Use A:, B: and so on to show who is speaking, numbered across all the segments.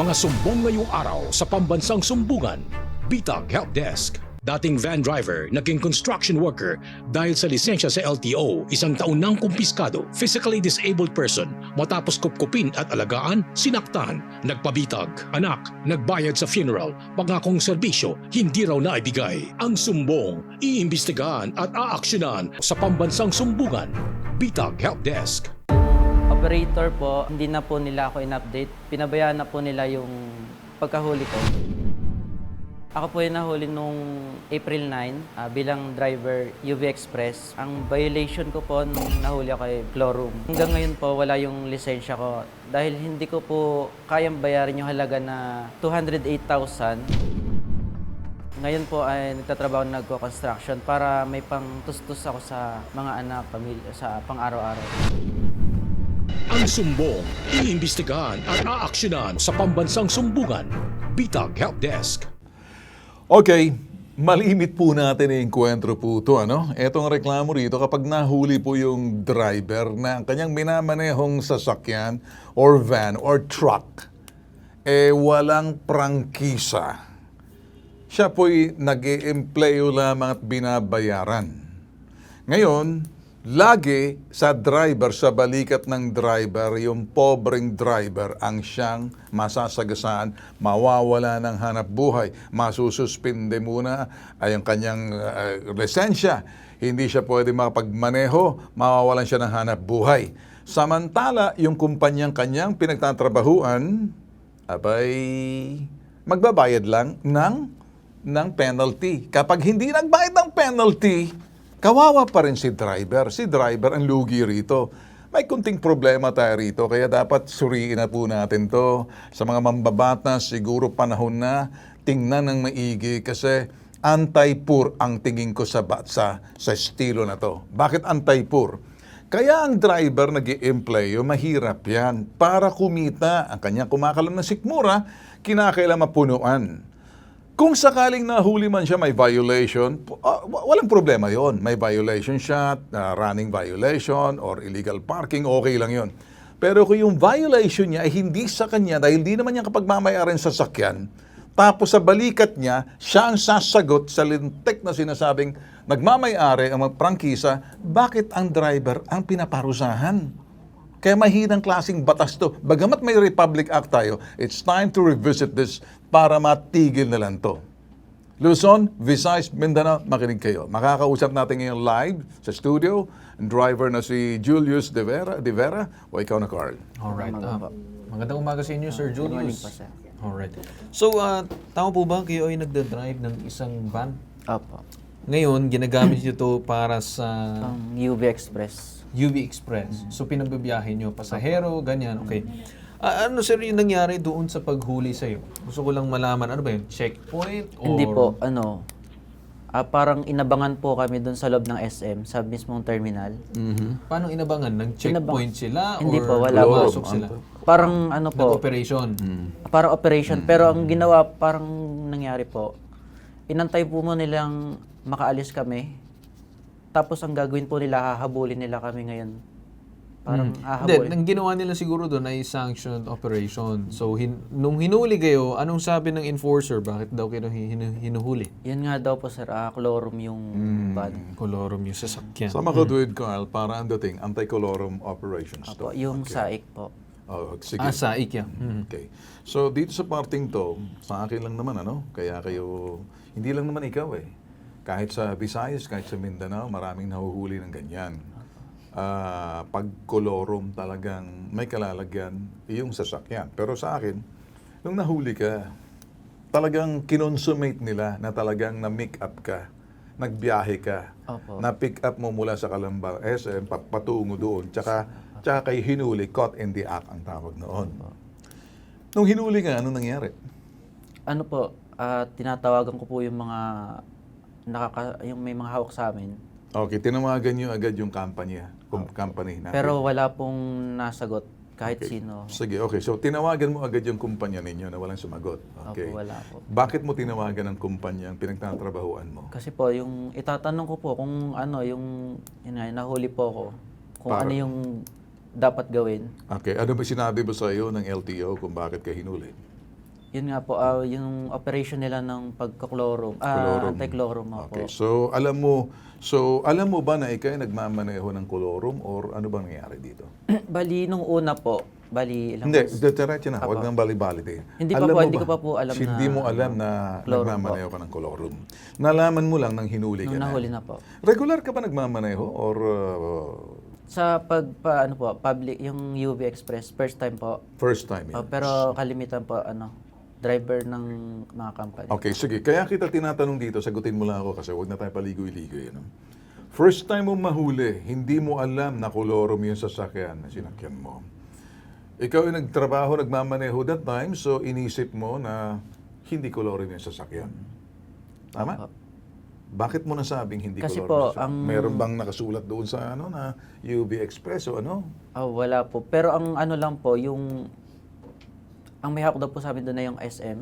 A: Mga sumbong ngayong araw sa pambansang sumbungan, Bitag Help Desk. Dating van driver, naging construction worker dahil sa lisensya sa LTO, isang taon nang kumpiskado, physically disabled person, matapos kupkupin at alagaan, sinaktan, nagpabitag, anak, nagbayad sa funeral, pangakong serbisyo, hindi raw naibigay. Ang sumbong, iimbestigahan at aaksyonan sa pambansang sumbungan, Bitag Help Desk.
B: Operator po, hindi na po nila ako in-update. Pinabayaan na po nila yung pagkahuli ko. Ako po yung nahuli nung April 9 bilang driver UV Express. Ang violation ko po nung nahuli ako ay Clorum. Hanggang ngayon po wala yung lisensya ko dahil hindi ko po kayang bayarin yung halaga na 208,000. Ngayon po ay nagtatrabaho nagko-construction para may pang-tustus ako sa mga anak, pamilya, sa pang-araw-araw.
A: Ang sumbong, iimbestigahan at aaksyonan sa pambansang sumbungan, Bitag Help Desk.
C: Okay, malimit po natin yung enkwentro po ito. Etong reklamo rito, kapag nahuli po yung driver na kanyang minamanehong sasakyan or van or truck, walang prangkisa. Siya po'y nag-i-empleyo lamang at binabayaran. Ngayon, lagi sa driver, sa balikat ng driver, yung pobreng driver ang siyang masasagasaan, mawawala ng hanap buhay, masususpinde muna ay ang kanyang lisensya. Hindi siya pwede makapagmaneho, mawawalan siya ng hanap buhay. Samantala, yung kumpanyang kanyang pinagtatrabahuan, abay, magbabayad lang ng penalty. Kapag hindi nagbayad ng penalty, kawawa pa rin si driver. Si driver ang lugi rito. May kunting problema tayo rito, kaya dapat suriin na po natin to. Sa mga mambabatas, siguro panahon na tingnan ng maigi kasi anti-poor ang tingin ko sa estilo na to. Bakit anti-poor? Kaya ang driver nag-i-employo, mahirap yan. Para kumita, ang kanyang kumakalam ng sikmura, kinakailangan mapunuan. Kung sakaling nahuli man siya may violation, walang problema yon. May violation siya, running violation or illegal parking, okay lang yon. Pero kung yung violation niya ay hindi sa kanya dahil di naman niya kapagmamayaran sa sakyan, tapos sa balikat niya, siya ang sasagot sa lintik na sinasabing nagmamayari ang prangkisa, bakit ang driver ang pinaparusahan? Kaya mahinang klaseng batas to. Bagamat may Republic Act tayo, it's time to revisit this para matigil na lang to. Luzon, Visayas, Mindanao, makinig kayo. Makakausap natin ngayon live sa studio, ang driver na si Julius De Vera o ikaw na Carl.
D: Alright. Magandang umaga sa inyo, Sir
B: Good morning
D: Julius.
B: po, sir.
D: Alright. So, tama po ba kayo ay nagda-drive ng isang van?
B: Opo.
D: Ngayon, ginagamit nyo to para sa
B: UV Express.
D: UV Express. So, pinabibiyahe nyo, pasahero, ganyan. Okay. Ano sir yung nangyari doon sa paghuli sa'yo? Gusto ko lang malaman, ano ba yun? Checkpoint? Or...
B: Hindi po, parang inabangan po kami doon sa loob ng SM, sa mismong terminal.
D: Paano inabangan? Nag-checkpoint sila?
B: Hindi
D: or
B: po, wala po.
D: pumasok sila?
B: Parang po,
D: Nag-operation?
B: parang operation. Pero ang ginawa, parang nangyari po, inantay po mo nilang makaalis kami. Tapos ang gagawin po nila, hahabulin nila kami ngayon. Parang hahabulin.
D: Hindi, ang ginawa nila siguro doon ay sanctioned operation. So, nung hinuli kayo, anong sabi ng enforcer? Bakit daw kayo hinuhuli?
B: Yan nga daw po sir, colorum yung van.
D: Colorum yung sasakyan.
C: Sama ko duwid, Carl, para ang dating anti-colorum operations to.
B: Apo, yung saik po.
C: Sige.
D: Saik yan.
C: Okay. So, dito sa parting to, sa akin lang naman, kaya kayo, hindi lang naman ikaw Kahit sa Visayas, kahit sa Mindanao, maraming nahuhuli ng ganyan. Pag kolorum talagang may kalalagyan yung sasakyan. Pero sa akin, nung nahuli ka, talagang kinonsumate nila na talagang na-make up ka, nagbiyahe ka,
B: Opo.
C: na-pick up mo mula sa Calamba SM, patungo doon, tsaka kay hinuli, caught in the act ang tawag noon. Nung hinuli ka, anong nangyari?
B: Ano po, tinatawagan ko po yung mga yung may mga hawak sa amin.
C: Okay, tinawagan nyo agad yung company natin.
B: Pero wala pong nasagot kahit
C: Okay.
B: sino.
C: Sige, okay. So, tinawagan mo agad yung kumpanya ninyo na walang sumagot. Okay.
B: Opo, wala po.
C: Bakit mo tinawagan ang kumpanya ang pinagtatrabahuan mo?
B: Kasi po, yung itatanong ko po kung yung nahuli po ako, kung
C: Para-
B: ano yung dapat gawin.
C: Okay. Ano ba sinabi mo sa iyo ng LTO kung bakit ka hinuli?
B: Yun nga po, yung operation nila ng pagkaklorum,
C: Colorum.
B: anti-clorum po.
C: Okay. So alam mo ba na ikaw ay nagmamaneho ng colorum or ano bang nangyari dito?
B: Bali, nung una po, ilang
C: Hindi,
B: months?
C: diretso na. Huwag nang bali-bali.
B: Hindi pa po, hindi ko pa po alam na
C: Hindi mo alam na
B: colorum
C: nagmamaneho ka ng colorum. Nalaman mo lang nang hinuli ka
B: Nung
C: na.
B: nahuli na po.
C: Regular ka ba nagmamaneho or
B: Sa public, yung UV Express, first time po.
C: first time yan?
B: Pero kalimitan po, driver ng mga company.
C: Okay, sige. Kaya kita tinatanong dito, sagutin mo lang ako kasi huwag na tayo paligoy-ligoy. Ano? First time mo mahuli, hindi mo alam na kolorum yung sasakyan na sinakyan mo. Ikaw ay nagtrabaho, nagmamaneho that time, so inisip mo na hindi kolorum yung sasakyan. Tama? Bakit mo nasabing hindi
B: Kasi
C: kolorum yung
B: po,
C: sasakyan? Meron bang nakasulat doon sa na UV Express o ano?
B: Wala po. Pero ang lang po, ang may hawak daw po sa amin doon na yung SM.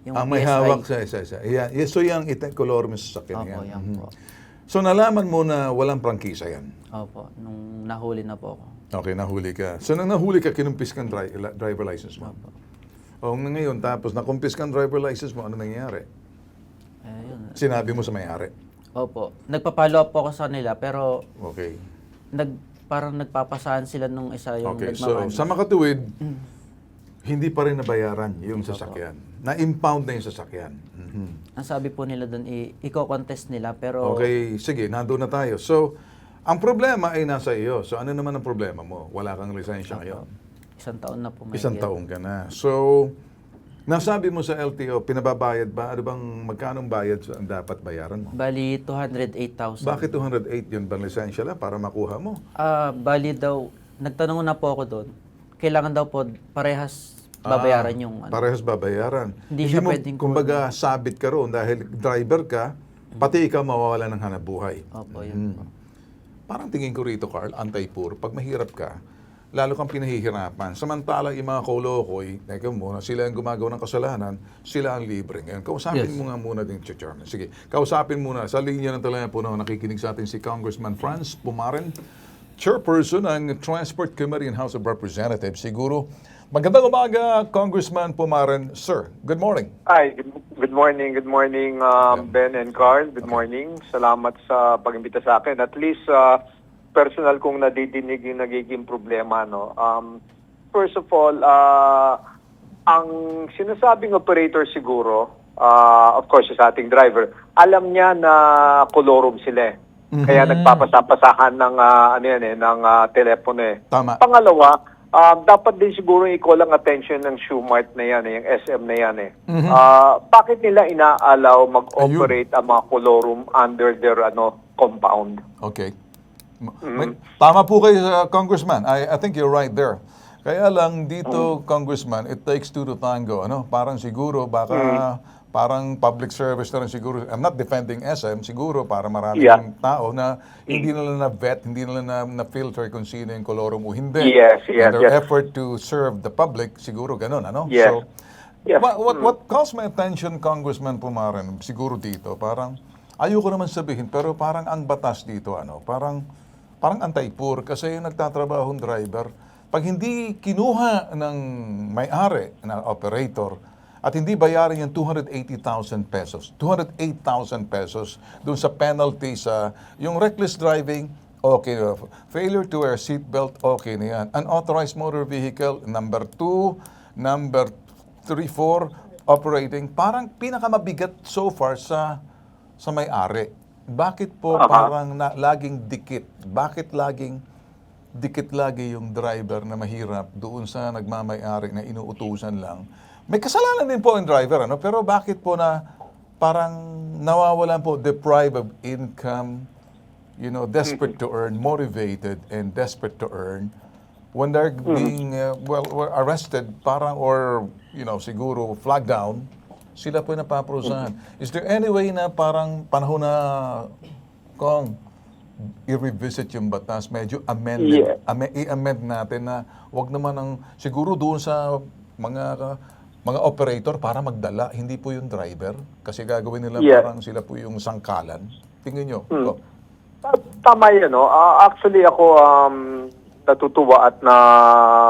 B: Yung
C: Ang may
B: PSI.
C: hawak sa isa. Yeah, so yung kolorum yung sasakyan
B: Opo,
C: yan.
B: yan
C: Mhm.
B: po.
C: So nalaman mo na walang prangkisa yan?
B: Opo, nung nahuli na po ako.
C: Okay, nahuli ka. So nang nahuli ka, kinumpis kang driver license mo? O ngayon, tapos nakumpis kang driver license mo, ano nangyayari?
B: Ayun.
C: Sinabi mo sa may-ari?
B: Opo. Nagpa-follow up po ako sa nila, pero
C: Okay.
B: parang nagpapasahan sila nung isa yung
C: Okay, so
B: nagmamani.
C: sa makatuwid, hindi pa rin nabayaran yung sasakyan. Na-impound na yung sasakyan. Mhm.
B: Ang sabi po nila doon, i-contest nila, pero
C: Okay, sige, nandun na tayo. So, ang problema ay nasa iyo. So, ano naman ang problema mo? Wala kang lisensya ngayon.
B: isang taon na po.
C: Isang
B: mahigit.
C: taon ka na. So, nasabi mo sa LTO, pinababayad ba? Ano bang magkanong bayad ang dapat bayaran mo?
B: Bali, 208,000.
C: Bakit 208 yun bang lisensya lang para makuha mo?
B: Bali daw, nagtanong na po ako doon, kailangan daw po parehas babayaran yung
C: Parehas babayaran.
B: Hindi siya
C: mo,
B: pwedeng
C: kumbaga, sabit ka roon dahil driver ka, pati ikaw mawawala ng hanap buhay.
B: Opo, yun po.
C: Parang tingin ko rito, Carl, anti-poor, pag mahirap ka, lalo kang pinahihirapan. Samantala, yung mga kolokoy, teka muna, sila ang gumagawa ng kasalanan, sila ang libre. Ngayon, kausapin mo nga muna din, Chairman. Sige, kausapin muna. Sa linya ng telepono, nakikinig sa atin si Congressman Franz Pumaren, Chairperson ng Transport Committee and House of Representatives. Siguro, magandang umaga, Congressman Pumaren. Sir, good morning.
E: Hi, good morning, Ben and Carl. Good morning. Salamat sa pag-imbita sa akin. At least personal kong nadidinig yung nagiging problema, no. First of all, ang sinasabing operator siguro, of course, sa ating driver, alam niya na kolorum sila. Kaya nagpapasapasahan ng ng telepono eh.
C: Tama.
E: Pangalawa, dapat din siguro i-call ang attention ng Shoemart na yan, yung SM na yan eh. Bakit nila inaalaw mag-operate ang mga kolorum under their compound?
C: Okay. Tama po kayo, Congressman. I think you're right there. Kaya lang dito, Congressman, it takes two to tango. Parang siguro, baka parang public service na rin siguro. I'm not defending SM, siguro para maraming tao na hindi nila na-vet, hindi nila na-filter kung sino yung kolorum o hindi.
E: Yes,
C: And their effort to serve the public, siguro ganun,
E: Yes.
C: So, what calls my attention, Congressman Pumaren, siguro dito, parang, ayoko naman sabihin, pero parang ang batas dito, parang anti-poor kasi yung nagtatrabahong driver, pag hindi kinuha ng may-ari na operator at hindi bayaran yung 280,000 pesos, 208,000 pesos dun sa penalty sa yung reckless driving, okay. Failure to wear seatbelt, okay na yan. Unauthorized motor vehicle, number 2, number 3, 4, operating, parang pinakamabigat so far sa may-ari. Bakit po parang laging dikit? Bakit laging dikit lagi yung driver na mahirap doon sa nagmamay-ari na inuutusan lang? May kasalanan din po ang driver, pero bakit po na parang nawawalan po, deprived of income, desperate to earn, motivated and desperate to earn, when they're being arrested parang or siguro flagged down, sila po yung napaparusahan. Is there any way na parang panahon na kung i-revisit yung batas, medyo i-amend natin na wag naman ang siguro doon sa mga operator para magdala, hindi po yung driver kasi gagawin nila parang sila po yung sangkalan. Tingin nyo.
E: Tama yan, no? Actually ako, natutuwa at na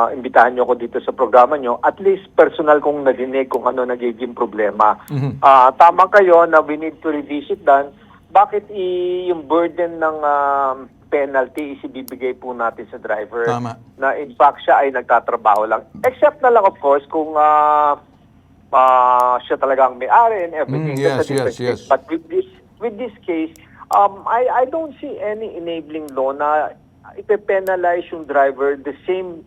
E: imbitahan nyo ako dito sa programa nyo. At least personal kong nadinig kung ano nagiging problema. Tama kayo na we need to revisit that. Bakit yung burden ng penalty is ibibigay po natin sa driver?
C: Tama.
E: Na in fact siya ay nagtatrabaho lang. Except na lang of course kung siya talagang may-ari and everything. That's a different case. But with this case, I don't see any enabling law na ipe-penalize yung driver the same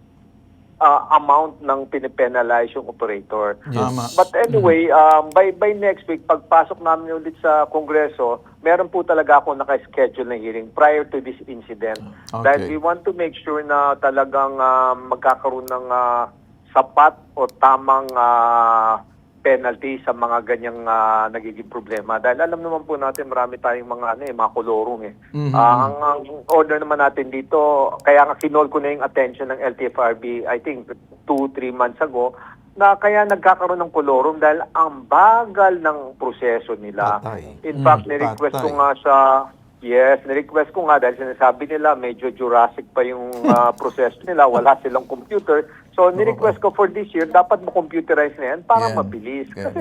E: amount ng pinipenalize yung operator.
C: Tama.
E: But anyway, by next week, pagpasok namin ulit sa Kongreso, meron po talaga ako naka-schedule na hearing prior to this incident.
C: Okay.
E: Dahil we want to make sure na talagang magkakaroon ng sapat o tamang penalty sa mga ganyang nagiging problema. Dahil alam naman po natin marami tayong mga kolorong eh. Ang order naman natin dito, kaya nga kinol ko na yung attention ng LTFRB, I think 2-3 months ago, na kaya nagkakaroon ng kolorong dahil ang bagal ng proseso nila.
C: Patay.
E: In fact, ni-request ko nga sa ni-request ko nga dahil sinasabi nila medyo Jurassic pa yung proseso nila, wala silang computer. So, ni-request ko for this year, dapat mo-computerize na yan para mabilis. Kasi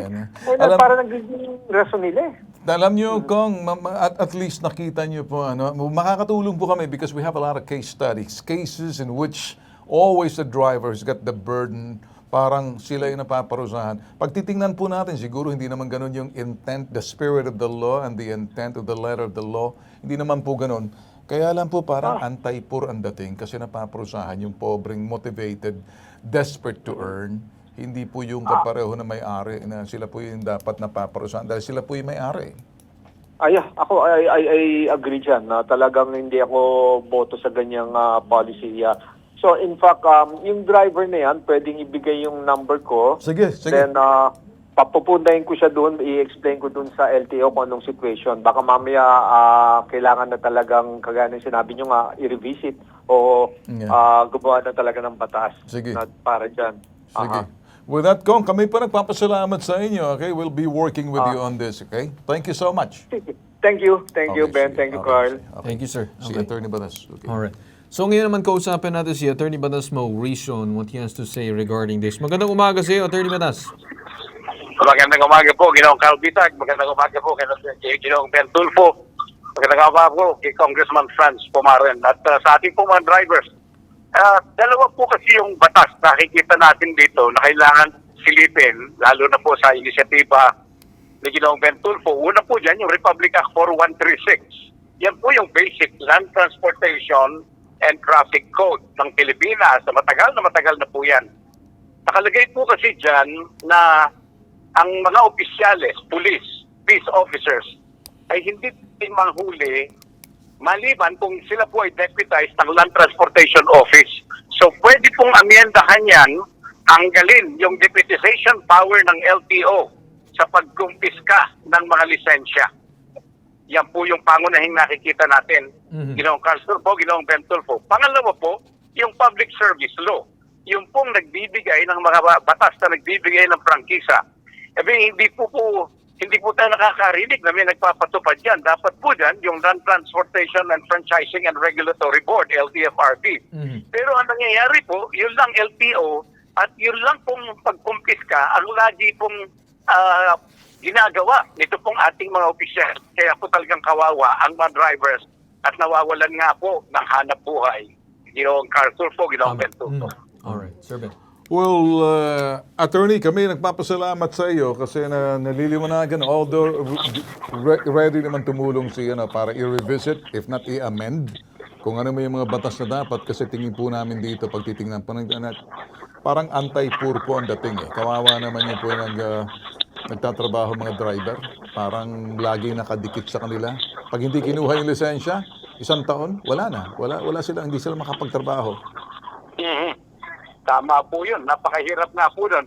E: para nagiging rason nila eh.
C: Alam nyo, Kong, at least nakita nyo po, makakatulong po kami because we have a lot of case studies, cases in which always the drivers got the burden, parang sila yung napaparusahan. Pag titingnan po natin, siguro hindi naman ganun yung intent, the spirit of the law and the intent of the letter of the law. Hindi naman po ganun. Kaya lang po parang anti-poor ang dating kasi napaparusahan yung pobreng motivated, desperate to earn. Hindi po yung kapareho na may-ari na sila po yung dapat napaparusahan dahil sila po yung may-ari.
E: Ako I agree dyan na talagang hindi ako boto sa ganyang policy. So in fact, yung driver na yan, pwedeng ibigay yung number ko.
C: Sige.
E: Then papupuntahin ko siya doon, i-explain ko doon sa LTO kung anong situation. Baka mamaya kailangan na talagang, kagaya ng sinabi nyo nga, i-revisit o gumawa na talaga ng batas na para dyan.
C: Sige. With that, Kong, kami pa nagpapasalamat sa inyo. Okay? We'll be working with you on this. Okay? Thank you so much.
E: Thank you. Thank you, Ben. Thank you, Carl.
D: Thank you, sir.
C: Si Attorney Batas. Okay.
D: Alright. So ngayon naman kausapin natin si Attorney Batas Mauricion, what he has to say regarding this. Magandang umaga sa iyo, Attorney Batas.
F: Magandang umaga po, Ginoong Carl Bitag. Magandang umaga po kay Ginoong Ben Tulfo. Magandang umaga po kay Congressman Franz Pumaren. At sa ating po mga drivers, dalawa po kasi yung batas na nakikita natin dito na kailangan silipin, lalo na po sa inisyatiba ni Ginoong Ben Tulfo. Una po dyan, yung Republic Act 4136. Yan po yung basic land transportation and traffic code ng Pilipinas. Matagal na po yan. Nakalagay po kasi dyan na ang mga opisyales, police, peace officers, ay hindi manghuli maliban kung sila po ay deputized ng Land Transportation Office. So pwede pong amyendahan yan, tanggalin yung deputization power ng LTO sa pagkumpiska ng mga lisensya. Yan po yung pangunahing nakikita natin. Ginoong Carl Tulfo, Ginoong Ben Tulfo. Pangalawa po, yung public service law. Yung pong nagbibigay ng mga batas na nagbibigay ng prangkisa. Hindi po tayo nakakarinig na may nagpapatupad yan. Dapat po dyan yung Land Transportation and Franchising and Regulatory Board, LTFRB. Pero ang nangyayari po, yun lang LTO at yun lang pong pagkumpiska ang lagi pong ginagawa nito pong ating mga opisyal. Kaya po talagang kawawa ang mga drivers at nawawalan nga po ng hanap buhay. Ginoong Carl Tulfo, Ginoong Ben Tulfo.
D: Alright, Sir Ben.
C: Well, Attorney, kami nagpapasalamat sa iyo kasi naliliwanagan, although ready naman tumulong siya para i-revisit, if not i-amend, kung ano may mga batas na dapat kasi tingin po namin dito, pag titingnan po, parang anti-poor po ang dating eh. Kawawa naman yung po nagtatrabaho mga driver, parang lagi nakadikit sa kanila. Pag hindi kinuha yung lisensya, 1 taon, wala na. Wala sila, hindi sila makapagtrabaho.
F: Tama po yun. Napakahirap nga po nun.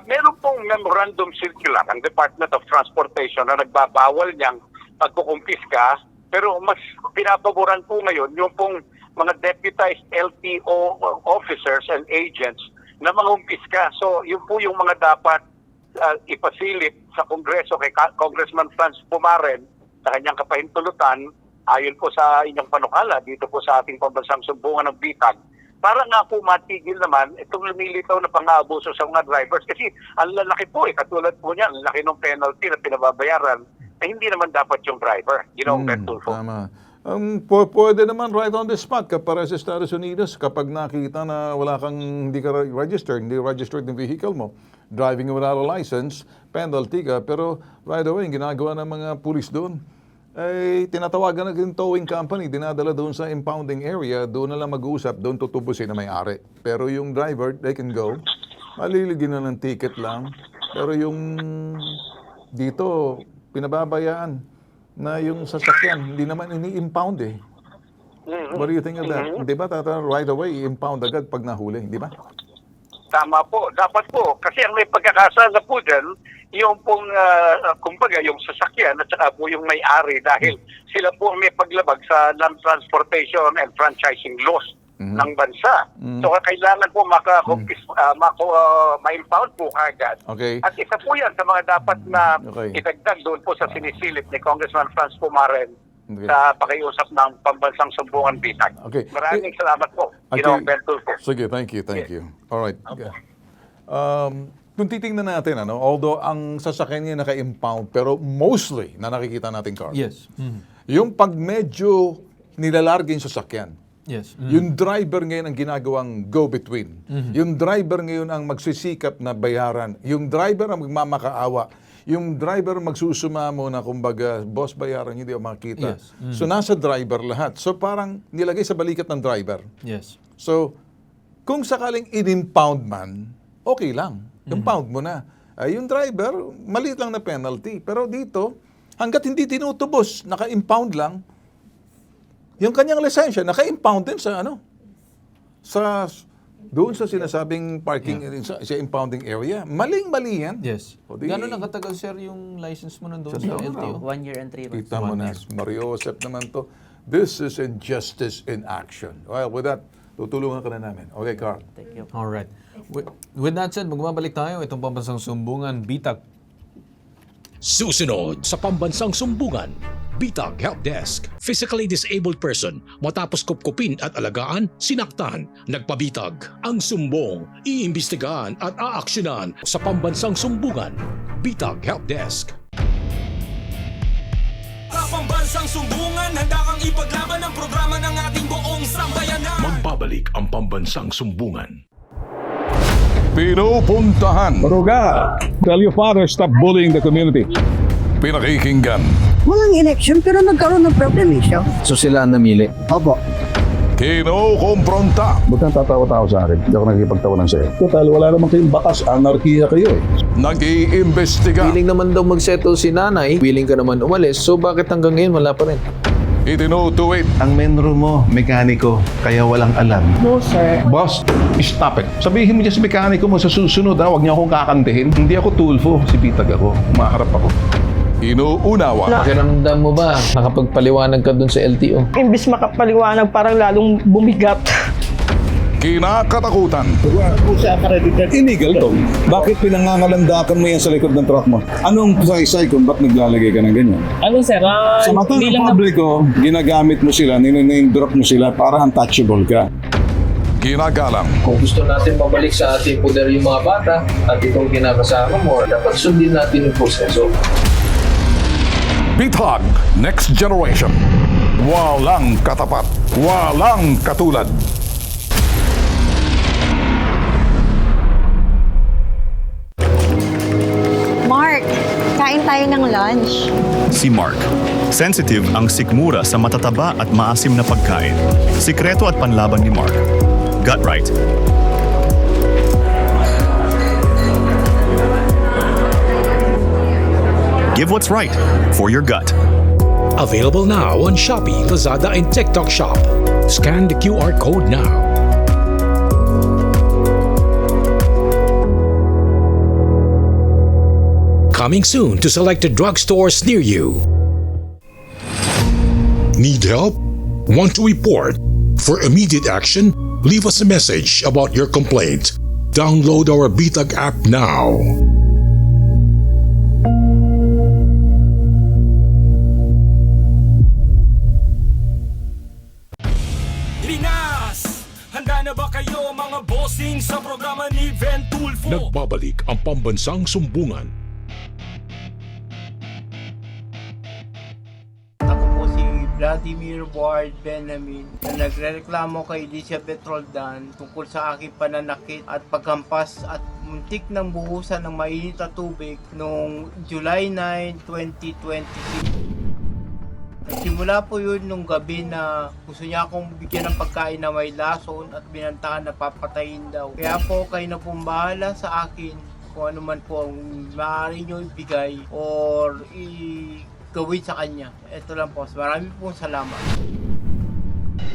F: Meron pong memorandum circular ang Department of Transportation na nagbabawal niyang pagkukumpiska, pero mas pinapaboran po ngayon yung pong mga deputized LTO officers and agents na mangumpiska. So yun po yung mga dapat ipasilip sa Kongreso kay Congressman Franz Pumaren sa kanyang kapahintulutan ayon po sa inyong panukala dito po sa ating pambansang sumbungan ng BITAG para nga po matigil naman itong lumilitaw na pang-aabuso sa mga drivers. Kasi ang lalaki po, katulad po niya, ang laki ng penalty na pinababayaran, hindi naman dapat yung driver. Tulfo.
C: Tama. Pwede naman right on the spot kapara sa Estados Unidos kapag nakita na wala kang hindi registered yung vehicle mo, driving without a license, penalty ka, pero right away, yung ginagawa ng mga pulis doon, ay tinatawagan na yung towing company, dinadala doon sa impounding area, doon na lang mag-uusap, doon tutubusin na may-ari. Pero yung driver, they can go, maliligyan na ng ticket lang, pero yung dito, pinababayaan na yung sasakyan, hindi naman ini-impound eh. What do you think of that? Di ba, right away, i-impound agad pag nahuli, di ba?
F: Tama po. Dapat po. Kasi ang may pagkakasala po dyan, yung pong, kumbaga, yung sasakyan at saka po yung may-ari dahil sila po ang may paglabag sa land transportation and franchising laws ng bansa. So, kailangan po ma-impound po agad.
C: Okay.
F: At isa po yan sa mga dapat na
C: Okay.
F: itagdag doon po sa sinisilip ni Congressman Franz Pumaren
C: Okay.
F: sa pakiusap ng Pambansang Sumbungan Bitag.
C: Okay.
F: Maraming salamat po. Ginoong Ben Tulfo.
C: Sige, thank you. All right. Kung titingnan natin, although ang sasakyan niya naka-impound, pero mostly na nakikita natin, Carl,
D: Yes.
C: yung pag medyo nilalarga yung sasakyan,
D: Yes.
C: yung driver ngayon ang ginagawang go-between. Yung driver ngayon ang magsisikap na bayaran. Yung driver ang magmamakaawa. Yung driver magsusumamo na kumbaga, boss bayaran, hindi ako makita.
D: Yes.
C: So nasa driver lahat. So parang nilagay sa balikat ng driver.
D: Yes.
C: So kung sakaling in-impound man, okay lang. Impound mo na. Yung driver, maliit lang na penalty. Pero dito, hanggat hindi tinutubos, naka-impound lang, yung kanyang lisensya, naka-impound din sa doon sa sinasabing parking sa impounding area. Maling-mali yan.
D: Yes.
C: O di-
D: Gano'n nakatagal, sir, yung license mo nandun sa LTO?
B: 1 year and 3 months.
C: Kita mo na, Mario Josep naman to. This is injustice in action. Well, with that, tutulungan ka na namin. Okay, Carl.
B: Thank you.
D: Alright. With that said, magbabalik tayo. Itong Pambansang Sumbungan, Bitag.
A: Susunod sa Pambansang Sumbungan, Bitag Help Desk. Physically disabled person matapos kupkupin at alagaan, sinaktan, nagpabitag. Ang sumbong, iimbestigahan at aaksyonan sa Pambansang Sumbungan, Bitag Help Desk.
G: Sa Pambansang Sumbungan, handa kang ipaglaban ang programa ng ating buong sambayanan.
A: Magbabalik ang Pambansang Sumbungan.
C: Pinupuntahan.
H: Ruga, tell your father stop bullying the community.
C: Pinakikinggan.
I: Walang election pero nagkaroon ng proclamation.
D: So sila ang namili?
I: Opo.
C: Kinukompronta.
H: Ba't kang tatawa-tawa sa akin? Hindi ako nakikipagtawanan sa'yo. Total, wala naman kayong bakas. Anarkiya kayo eh.
C: Nag-iimbestiga.
D: Willing naman daw mag-settle si nanay. Willing ka naman umalis. So bakit hanggang ngayon wala pa rin?
C: Itinutuwid.
H: Ang menro mo, mekaniko, kaya walang alam.
I: No, sir.
H: Boss, stop it. Sabihin mo dyan sa mekaniko mo sa susunod, huwag niyo akong kakantihin. Hindi ako Tulfo, si Bitag ako. Umaharap ako.
C: Inuunawa.
D: Pakiramdam mo ba? Nakapagpaliwanag ka dun sa LTO?
I: Imbis makapaliwanag, parang lalong bumigat.
C: Kinakatakutan.
H: Illegal to. Bakit pinangangalandakan mo yan sa likod ng truck mo? Anong saysay kung ba't naglalagay ka ng ganyan?
J: Ano sir,
H: Sa mata
J: hindi
H: ng
J: lang
H: publiko, ginagamit mo sila, nine-name drop mo sila para untouchable ka.
C: Ginagalang.
D: Kung gusto natin mabalik sa ating poder yung mga bata at itong kinakasama mo, dapat sundin natin yung proseso.
C: Bitag Next Generation. Walang katapat. Walang katulad.
I: Mark, kain tayo ng lunch.
K: Si Mark. Sensitive ang sikmura sa matataba at maasim na pagkain. Sikreto at panlaban ni Mark. Gut Right. Give what's right for your gut.
A: Available now on Shopee, Lazada, and TikTok Shop. Scan the QR code now. Coming soon to selected drugstores near you. Need help? Want to report? For immediate action, leave us a message about your complaint. Download our Bitag app now.
G: Pinas! Handa na ba
A: Bumabalik ang pambansang sumbungan.
J: Ako po si Vladimir Ward Benjamin na nagrereklamo kay Elizabeth Roldan tungkol sa aking pananakit at paghampas at muntik ng buhusan ng mainit na tubig noong July 9, 2026. Simula po yun nung gabi na gusto niya akong bigyan ng pagkain na may lason at binantahan na papatayin daw. Kaya po kayo na pong bahala sa akin kung ano man po ang maaari nyo ibigay or gawin sa kanya. Ito lang po. Marami pong salamat.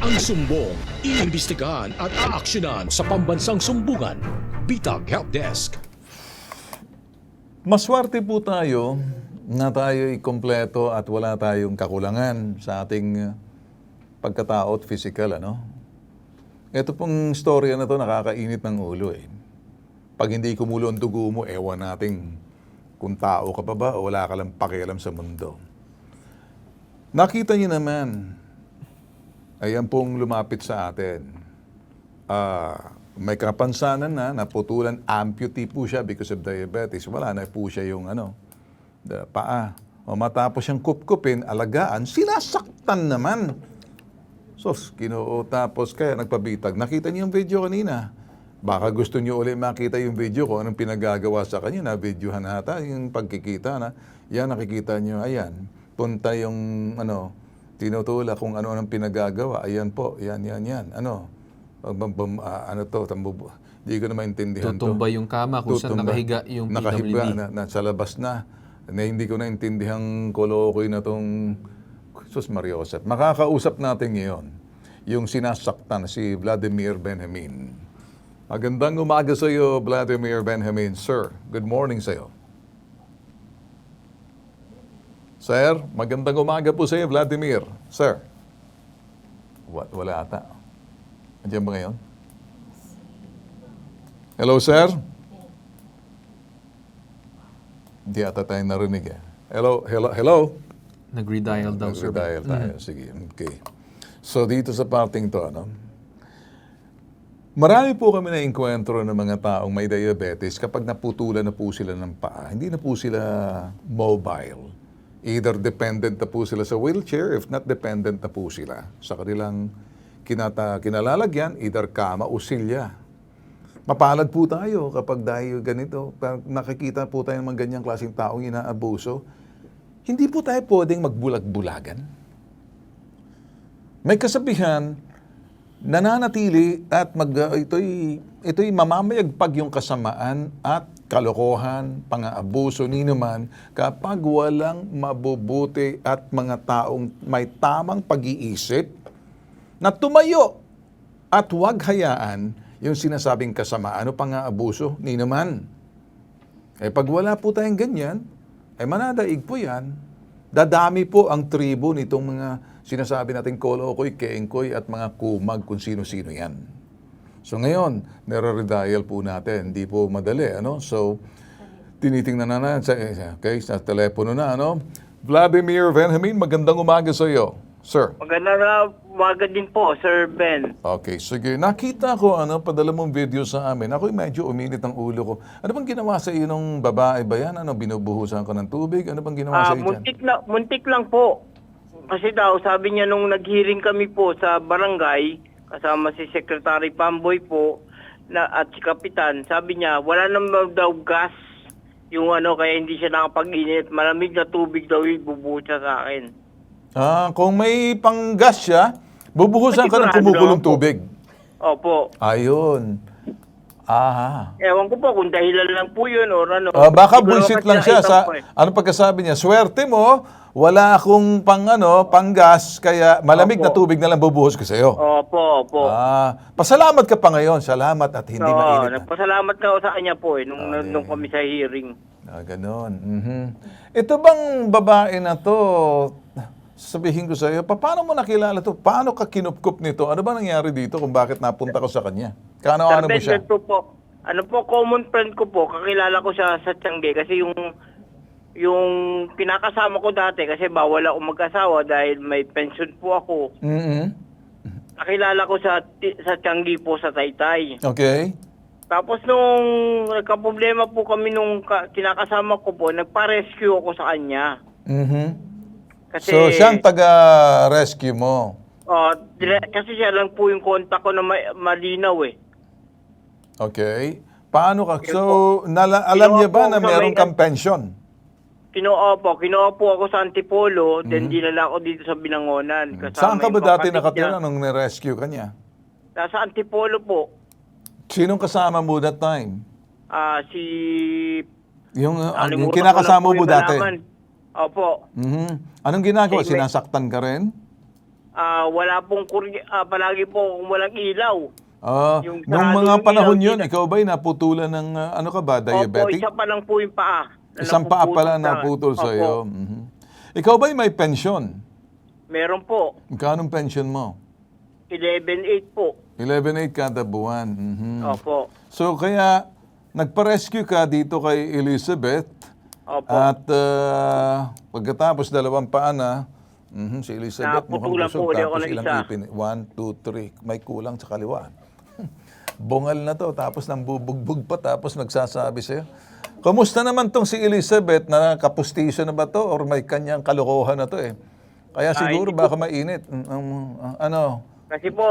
A: Ang sumbong, iimbestigahan at aaksyonan sa pambansang sumbungan. Bitag Help Desk.
C: Maswerte po tayo na tayo'y kompleto at wala tayong kakulangan sa ating pagkatao at physical, ano? Ito pong storya na to nakakainit ng ulo eh. Pag hindi kumulo ang dugo mo, ewan natin kung tao ka pa ba o wala ka lang pakialam sa mundo. Nakita niyo naman, ayan pong lumapit sa atin. May kapansanan na, naputulan, amputee po siya because of diabetes. Wala na po siya yung paa. O matapos siyang kupkupin, alagaan, sinasaktan naman. Tapos kaya nagpabitag. Nakita niyo yung video kanina. Baka gusto niyo ulit makita yung video ko, anong pinagagawa sa kanya, na videohan hata, yung pagkikita na. Yan, nakikita niyo, ayan. Punta yung, tinutula kung ano-anong pinagagawa. Ayan po, yan. Hindi ko na maintindihan to.
D: Tutumba yung kama kung saan nakahiga yung PWD.
C: Nakahiga na sa labas na. Hindi ko na intindihang kolokoy na tong Sus Mariosep. Makakausap natin ngayon yung sinasaktan si Vladimir Benjamin. Magandang umaga sa iyo, Vladimir Benjamin. Sir, good morning sa iyo. Sir, magandang umaga po sa iyo, Vladimir. Sir. Wala ata. Andiyan ba ngayon? Hello, sir? Hindi ata tayo narinig eh. Hello?
D: Nag-redial daw, sir.
C: Nag-redial tayo. Sige, okay. So, dito sa parting to, marami po kami na-enkwentro ng mga taong may diabetes kapag naputulan na po sila ng paa. Hindi na po sila mobile. Either dependent na po sila sa wheelchair, if not dependent na po sila sa kanilang kinalalagyan, either kama o silya. Mapalad po tayo kapag dahil ganito, nakikita po tayo ng mga ganyang klaseng taong inaabuso. Hindi po tayo pwedeng magbulag-bulagan. May kasabihan, nananatili at ito'y mamamayagpag yung kasamaan at kalokohan, pang-aabuso, ninuman kapag walang mabubuti at mga taong may tamang pag-iisip na tumayo at huwag hayaan yung sinasabing kasamaan o pang-aabuso, ninuman. Pag wala po tayong ganyan, manadaig po yan. Dadami po ang tribo nitong mga sinasabi nating kolokoy, keengkoy at mga kumag kung sino-sino yan. So ngayon, nare-redial po natin. Hindi po madali, So, tinitingnan na sa telepono na, Vladimir Benjamin, magandang umaga sa iyo. Sir.
J: Magandang umaga din po, Sir Ben.
C: Okay, sige. Nakita ko, padala mong video sa amin. Ako'y medyo uminit ang ulo ko. Ano bang ginawa sa iyo nung babae ba yan? Binubuhusan ka ng tubig? Ano bang ginawa sa iyo dyan?
J: Muntik lang po. Kasi daw, sabi niya nung nag-hearing kami po sa barangay, kasama si Secretary Pamboy po, at si Kapitan, sabi niya, wala naman daw gas yung kaya hindi siya nakapag-init. Malamig na tubig daw ibubuhos siya sa akin.
C: Kung may panggas siya, bubuhusan ka ng kumukulong tubig.
J: Opo.
C: Ayun. Aha.
J: Ewan ko po kung dahilan lang po yun or ano.
C: Baka bullshit lang siya. Ano pagkasabi niya? Swerte mo, wala akong panggas, kaya malamig na tubig na lang bubuhos ko sa iyo.
J: Opo.
C: Pasalamat ka pa ngayon. Salamat at hindi mainit.
J: Nagpasalamat ka sa kanya po nung kami sa hearing.
C: Ganon. Ito bang babae na to, sabihin ko sa iyo, paano mo nakilala to? Paano ka kinupkup nito? Ano ba nangyari dito kung bakit napunta ko sa kanya? Ano mo siya?
J: Common friend ko po, kakilala ko siya sa Tiangge kasi yung pinakasama ko dati kasi bawal ako mag-asawa dahil may pension po ako. Nakilala ko sa Tiangge po sa Taytay.
C: Okay.
J: Tapos nung nagka-problema po kami nung kinakasama ko po, nagpa-rescue ako sa kanya. Kasi,
C: So, siyang taga-rescue mo?
J: kasi siya lang po yung contact ko na malinaw eh.
C: Okay. Paano ka? So, alam niya ba na meron kang pension?
J: Kinuha po ako sa Antipolo, then dinala ako dito sa Binangonan.
C: Saan ka ba
J: yung
C: dati
J: kapatid
C: nakatira
J: niya.
C: nung nirescue ka niya?
J: Nasa Antipolo po.
C: Sinong kasama mo that time?
J: Si...
C: Yung
J: Nakalimutan ko
C: kinakasama
J: na po
C: mo
J: yung
C: dati?
J: nalaman. Opo.
C: Anong ginagawa?
J: Sige.
C: Sinasaktan ka rin?
J: Wala pong palagi po kung walang ilaw. Yung
C: Nung
J: sarado
C: mga
J: yung
C: panahon
J: ilaw,
C: yun, ikaw ba'y naputulan ng, ano ka ba,
J: Opo,
C: diabetic?
J: isa pa lang po yung paa. na
C: Isang paa pala
J: napuputol
C: naputol sa iyo. Ikaw ba'y may pension?
J: Meron po.
C: Magkano pension mo?
J: 11.8 po.
C: 11.8 kada buwan.
J: Opo.
C: So kaya nagpa-rescue ka dito kay Elizabeth.
J: Opo.
C: At pagkatapos 2 paa na, si Elizabeth mukhang
J: Naputulan
C: busog.
J: po ulit ako
C: Tapos
J: ng
C: ilang
J: isa.
C: ipin? 1, 2, 3. May kulang sa kaliwa. Bungal na to. Tapos nang bubugbog pa. Tapos nagsasabi sa'yo. Kamusta naman tong si Elizabeth? Na kapustiso na ba to? Or may kanyang kalokohan na to eh? Kaya siguro
J: hindi
C: baka mainit. Ano?
J: Kasi po,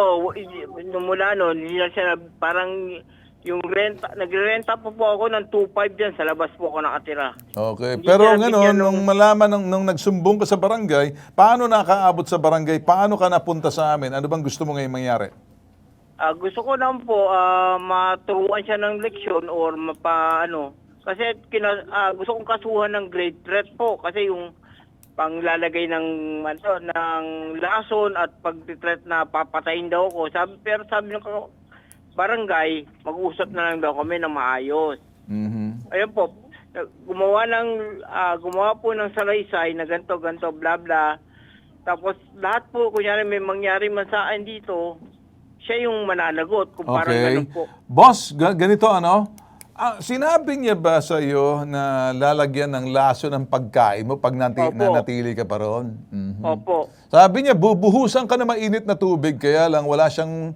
J: nung mula noon, hindi na siya parang yung renta, nagrenta po ako ng 2.5 dyan, sa labas po ako nakatira.
C: Okay.
J: Hindi
C: Pero
J: siya
C: ngayon,
J: bigyan
C: nung malaman, nung nagsumbong ka sa barangay, paano nakaabot sa barangay? Paano ka napunta sa amin? Ano bang gusto mo ngayon mangyari?
J: Gusto ko lang po maturuan siya ng leksyon or kasi gusto kong kasuhan ng grade threat po kasi yung panglalagay ng lason at pag-threat na papatayin daw ako. Pero sabi ng barangay, mag-usap na lang daw kami ng maayos. Ayun po, gumawa po ng salaysay na ganto bla bla. Tapos lahat po kunyari may mangyari man sa akin dito, siya yung mananagot kung parang ganun po.
C: Boss, ganito ano? Sinabi niya ba sa iyo na lalagyan ng laso ng pagkain mo pag nanatili ka pa roon?
J: Opo.
C: Sabi niya, bubuhusan ka na mainit na tubig, kaya lang wala siyang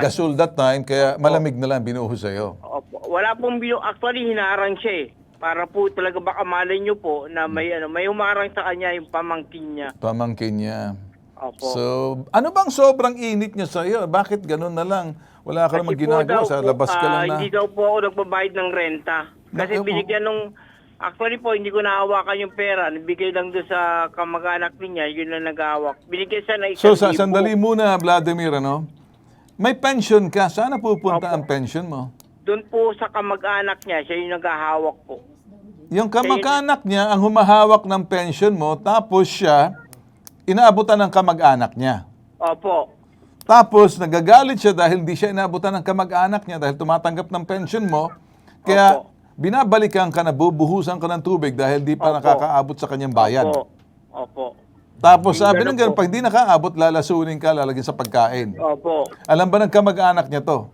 C: gasol that time, kaya malamig na lang binuhos sa iyo.
J: Opo. Wala pong actually hinarang siya eh. Para po talaga baka malay niyo po na may umarang sa kanya yung pamangkin niya.
C: Pamangkin niya.
J: Opo.
C: So, ano bang sobrang init niya sa iyo? Bakit ganun na lang? Wala ka namang ginagawa, sa labas ka lang na.
J: Hindi daw po ako nagbabayad ng renta. Kasi binigyan actually po, hindi ko nahawakan yung pera. Nabigay lang doon sa kamag-anak niya, yun lang nag-hawak. Binigyan siya na 1,000.
C: So, sandali muna, Vladimir, ano? May pension ka. Saan pupunta ang pension mo?
J: Doon po sa kamag-anak niya, siya yung nag-hawak po.
C: Yung kamag-anak niya ang humahawak ng pension mo, tapos siya, inaabutan ng kamag-anak niya.
J: Opo.
C: Tapos, nagagalit siya dahil hindi siya inaabutan ng kamag-anak niya dahil tumatanggap ng pension mo. Kaya, binabalikan ka na, bubuhusan ka ng tubig dahil di pa nakakaabot sa kanyang bayad.
J: Opo.
C: Tapos, sabi ng ganun, pag di nakaaabot, lalasunin ka, lalagyan sa pagkain.
J: Opo.
C: Alam ba ng kamag-anak niya to?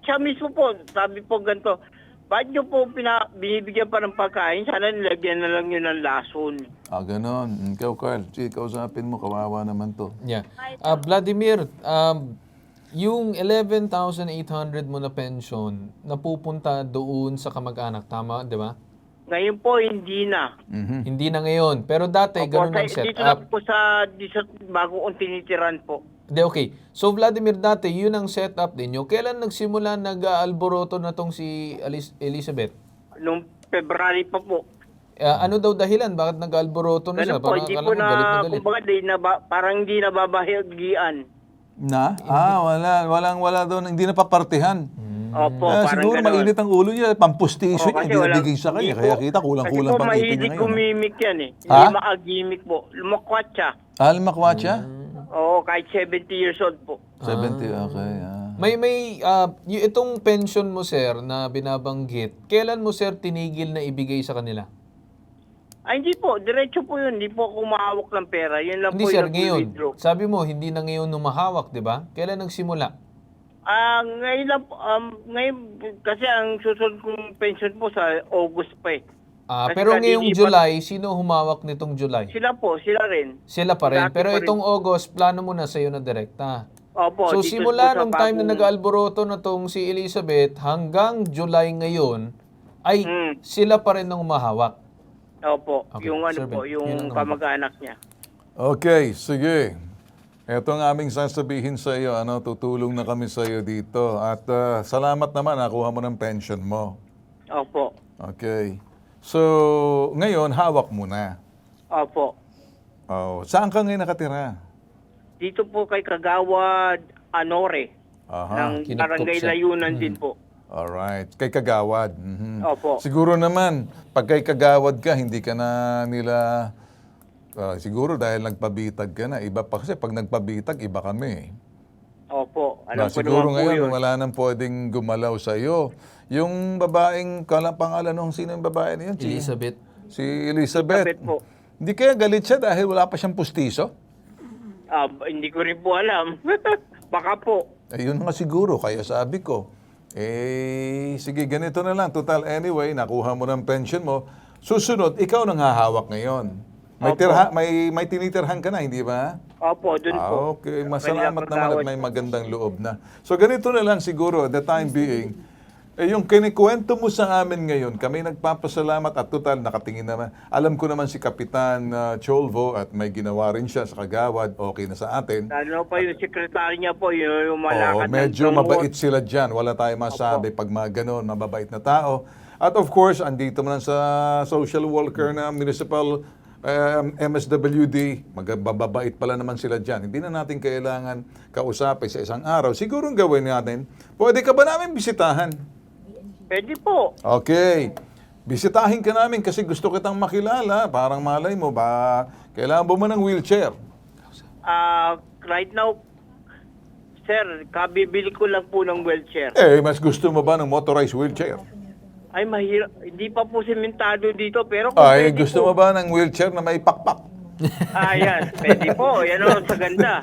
J: Siya mismo po, sabi po ganito, bakit nyo po binibigyan pa ng pagkain? Sana nilagyan na lang yun ng lason.
C: Ganon. Ikaw, Carl. Sige, kausapin mo. Kawawa naman to.
D: Yeah. Vladimir, yung 11,800 mo na pension, napupunta doon sa kamag-anak, tama, di ba?
J: Ngayon po, hindi na.
D: Hindi na ngayon. Pero dati, ganun ang
J: Dito na
D: setup.
J: po sa bago kong tinitiran po.
D: Hindi, okay. So, Vladimir, dati, yun ang setup ninyo. Kailan nagsimula nag-alboroto na tong si Elizabeth?
J: Noong February pa po.
D: Ano daw dahilan? Bakit nag-alboroto na siya?
J: Ganun po,
D: Parang
J: hindi
D: akala
J: po
D: ko galit na galit.
J: kumbaga, parang hindi nababahagian.
C: Wala daw. Hindi na papartihan.
J: Opo, parang
C: siguro
J: ganun.
C: mainit ang ulo niya. Pampustisyo niya.
J: Kasi
C: Hindi
J: walang-
C: nabigay sa kanya.
J: hindi
C: Kaya
J: po-
C: kita, kulang-kulang
J: Kasi po
C: pang ipin niya
J: mahilig
C: ngayon.
J: kumimik yan eh.
C: Ha?
J: Hindi makagimik po. Lumakwat siya.
C: Makwatcha?
J: Oo, kahit 70 years old po.
C: 70, okay.
D: Itong pension mo, sir, na binabanggit, kailan mo, sir, tinigil na ibigay sa kanila?
J: Hindi po. Diretso po yun. Hindi po ako mahawak ng pera. Yun lang
D: Hindi,
J: po
D: sir,
J: yung
D: ngayon.
J: withdraw.
D: Sabi mo, hindi na ngayon numahawak, di ba? Kailan nagsimula?
J: Ngayon lang po. Ngayon, kasi ang susunod kong pension po sa August pa eh. Kasi
D: Pero ngayong
J: kalilipat-
D: July, sino humawak nitong July?
J: Sila po, sila rin.
D: Sila pa rin.
J: Dati
D: Pero
J: pa rin.
D: itong August, plano mo na sa'yo na direkta.
J: Opo,
D: So
J: dito
D: simula
J: po sa
D: nung time na
J: bagong-
D: nag-alboroto na tong si Elizabeth hanggang July ngayon, ay sila pa rin ang umahawak.
J: Opo,
D: Okay,
J: yung
D: Sir Ben, yun
J: yung
D: ang
J: kamag-anak niya.
C: Okay, sige. Ito ang aming sasabihin sa iyo, tutulong na kami sa iyo dito. At salamat naman, nakuha mo ng pension mo.
J: Opo.
C: Okay. So, ngayon, hawak mo na.
J: Opo.
C: Oh, saan ka ngayon nakatira?
J: Dito po kay Kagawad Anore
C: Aha.
J: ng
D: Kinupkop
J: Barangay
D: siya.
J: Layunan din po.
C: Alright. Kay Kagawad. Mhm.
J: Opo.
C: Siguro naman, pag kay Kagawad ka, hindi ka na nila... siguro dahil nagpabitag ka na. Iba pa kasi pag nagpabitag, iba kami.
J: Opo. Alam ko
C: Siguro
J: naman po
C: ngayon,
J: yun.
C: wala nang pwedeng gumalaw sa iyo. Yung babaeng, pangalan nung sino yung babae na yun?
D: Elizabeth.
C: Si Elizabeth.
J: Elizabeth po.
C: Hindi kaya galit siya dahil wala pa siyang pustiso?
J: Hindi ko rin po alam. Baka po.
C: Ayun nga siguro, kaya sabi ko, sige, ganito na lang. Total, anyway, nakuha mo ng pension mo. Susunod, ikaw nang hahawak ngayon.
J: Opo.
C: May tinitirhan ka na, hindi ba?
J: Opo, dun po.
C: Okay,
J: Manila
C: masalamat naman
J: Kagawad.
C: at may magandang loob na. So ganito na lang siguro, at the time being, yung kinikwento mo sa amin ngayon, kami nagpapasalamat at total, nakatingin naman. Alam ko naman si Kapitan Cholvo at may ginawa rin siya sa Kagawad, okay na sa atin.
J: Lalo pa yung sekretary niya po, yung malakad
C: Oo, medyo mabait sila dyan. Wala tayong masabi pag mga ganun, mababait na tao. At of course, andito man sa social worker na municipal MSWD, magbabait pala naman sila dyan. Hindi na natin kailangan kausapin sa isang araw. Siguro ang gawin natin, pwede ka ba namin bisitahan?
J: Pwede po.
C: Okay. Bisitahin ka namin kasi gusto kitang makilala. Parang malay mo ba, kailangan mo ng wheelchair?
J: Right now, sir, kabibili ko lang po ng wheelchair.
C: Mas gusto mo ba ng motorized wheelchair?
J: Ay, mahirap. Hindi pa po sementado dito, pero kung
C: Ay,
J: pwede
C: gusto
J: po.
C: mo ba ng wheelchair na may pakpak?
J: Yan. Pwede po. Yan ang sa ganda.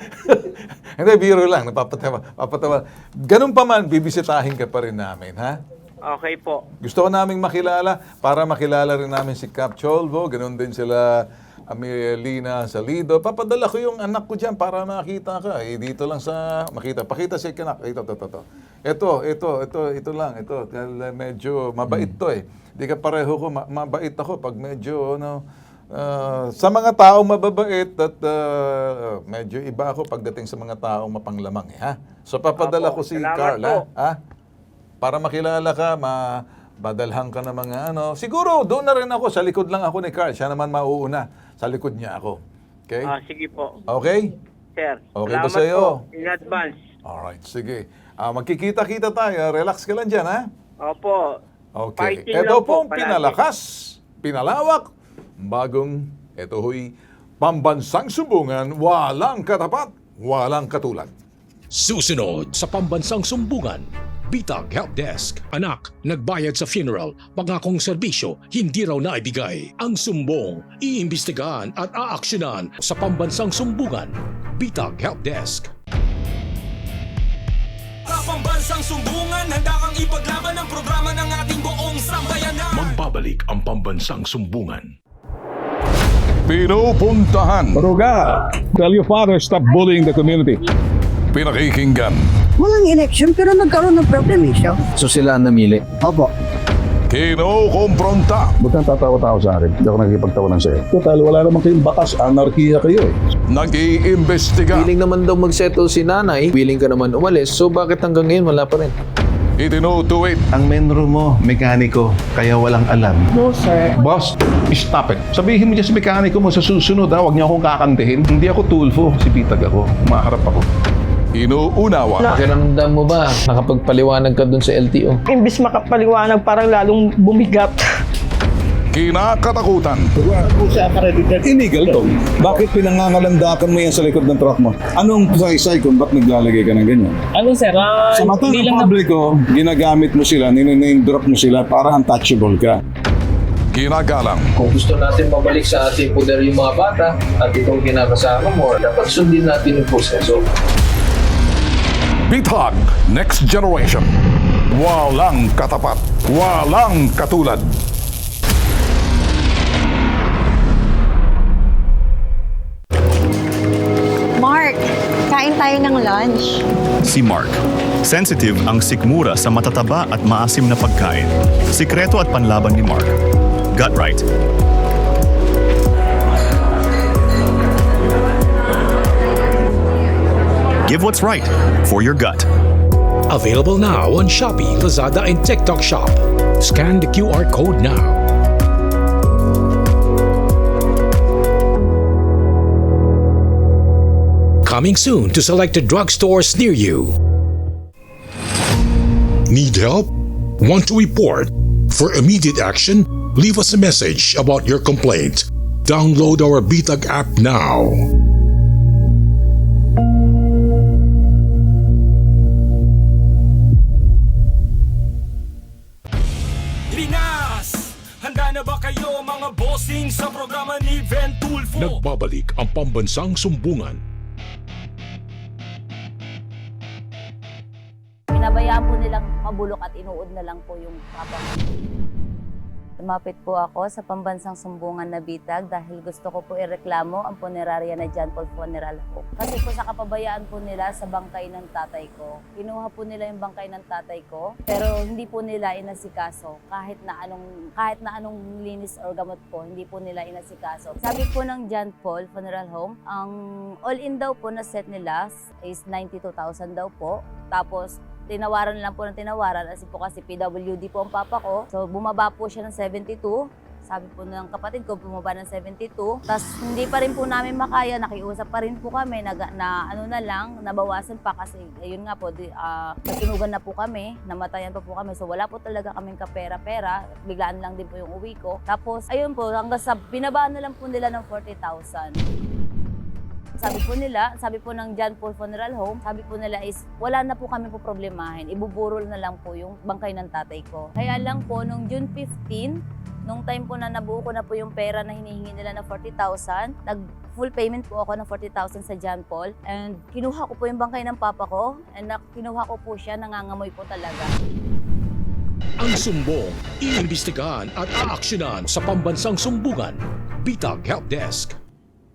C: Hindi, biro lang. Napapatawa. Ganun pa man, bibisitahin ka pa rin namin, ha?
J: Okay po.
C: Gusto ko naming makilala para makilala rin namin si Cap Cholvo. Ganun din sila Amelina Salido. Papadala ko yung anak ko dyan para makita ka. Dito lang sa makita. Pakita si anak. Ito lang. Ito. Medyo mabait to eh. Di ka pareho ko. Mabait ako pag medyo sa mga taong mababait at medyo iba ako pagdating sa mga taong mapanglamang ha. So papadala ko si
J: Salamat
C: Carl
J: po.
C: ha. Para makilala ka, badalhan ka ng mga Siguro, doon na rin ako. Sa likod lang ako ni Carl. Siya naman mauuna. Sa likod niya ako. Okay?
J: Sige po.
C: Okay?
J: Sir.
C: Okay ba
J: Salamat
C: sa'yo?
J: po. In advance.
C: Alright, sige. Magkikita-kita tayo. Relax ka lang dyan, ha?
J: Opo.
C: Okay.
J: Fighting
C: Ito
J: lang po
C: pong
J: palagi.
C: pinalakas, pinalawak, bagong, ito ho'y pambansang sumbungan, walang katapat, walang katulad.
A: Susunod sa pambansang sumbungan, Bitag Help Desk. Anak, nagbayad sa funeral, pangakong serbisyo, hindi raw naibigay. Ang sumbong, iimbestigahan at aaksyonan sa pambansang sumbungan, Bitag Help Desk.
G: Sa pambansang sumbungan, handa kang ipaglaban ang programa ng ating buong sambayanan.
A: Magbabalik ang pambansang sumbungan.
C: Pinupuntahan,
H: Baruga, tell your father stop bullying the community.
C: pinakikinggan,
I: Walang election pero nagkaroon ng problem siya.
D: So sila ang namili.
I: Opo.
C: kinukompronta,
H: Ba't kang tatawa-tawa sa akin? Hindi ako nakikipagtawanan sa'yo. Total, wala naman kayong batas. Anarkiya kayo eh.
C: nag-iimbestiga,
D: Willing naman daw mag-settle si nanay, willing ka naman umalis, so bakit hanggang ngayon wala pa rin?
C: itinutuwid,
L: Ang menro mo, mekaniko, kaya walang alam.
I: No, sir.
L: Boss, stop it. Sabihin mo dyan sa mekaniko mo sa susunod, huwag niyo akong kakantihin. Hindi ako tulfo, si Bitag ako. Umaharap ako.
C: inuunawa,
D: Pakiramdam mo ba, nakapagpaliwanag ka dun sa LTO?
I: Imbis makapaliwanag, parang lalong bumigat.
C: kinakatakutan,
H: Illegal to. Bakit pinangangalandakan mo yan sa likod ng truck mo? Anong saysay kung ba't naglalagay ka ng ganyan?
B: Ano sir,
H: Sa mata ng publiko, ginagamit mo sila, niname drop mo sila para untouchable ka.
C: ginagalang,
D: Kung gusto natin mabalik sa ating poder yung mga bata at itong kinakasama mo, dapat sundin natin yung proseso.
C: Bitag Next Generation, walang katapat, walang katulad.
I: Mark, kain tayo ng lunch.
K: Si Mark. Sensitive ang sikmura sa matataba at maasim na pagkain. Sikreto at panlaban ni Mark. Gut Right. Give what's right for your gut.
A: Available now on Shopee, Lazada, and TikTok Shop. Scan the QR code now. Coming soon to selected drugstores near you. Need help? Want to report? For immediate action, leave us a message about your complaint. Download our BTAG app now.
G: Linas! Handa na ba kayo mga bossing sa programa ni Van Tulfo?
A: Nagbabalik ang pambansang sumbungan.
M: Pinabayaan po nilang mabulok at inuud na lang po yung papa. Lumapit po ako sa pambansang sumbungan na bitag dahil gusto ko po ireklamo ang punerarya na John Paul Funeral Home. Kasi po sa kapabayaan po nila sa bangkay ng tatay ko. Kinuha po nila yung bangkay ng tatay ko pero hindi po nila inasikaso kahit na anong linis or gamot po, hindi po nila inasikaso. Sabi po ng John Paul Funeral Home, ang all-in daw po na set nila is 92,000 daw po. Tapos tinawaran lang po ng tinawaran kasi PWD po ang papa ko. So bumaba po siya ng 72. Sabi po ng kapatid ko, bumaba ng 72. Tapos hindi pa rin po namin makaya, nakiusap pa rin po kami nabawasan pa kasi ayun nga po, nasunugan na po kami, namatayan pa po kami. So wala po talaga kaming kapera-pera, biglaan lang din po yung uwi ko. Tapos ayun po, hanggang sa binabaan na lang po nila ng 40,000. Sabi po ng John Paul Funeral Home, sabi po nila is wala na po kami po problemahin, ibuburol na lang po yung bangkay ng tatay ko. Kaya lang po, nung June 15, nung time po na nabuo ko na po yung pera na hinihingi nila na 40,000, nag-full payment po ako ng 40,000 sa John Paul and kinuha ko po yung bangkay ng papa ko and kinuha ko po siya, nangangamoy po talaga.
A: Ang sumbong, iimbestigahan at aaksyonan sa pambansang sumbungan. BTAG Help Desk.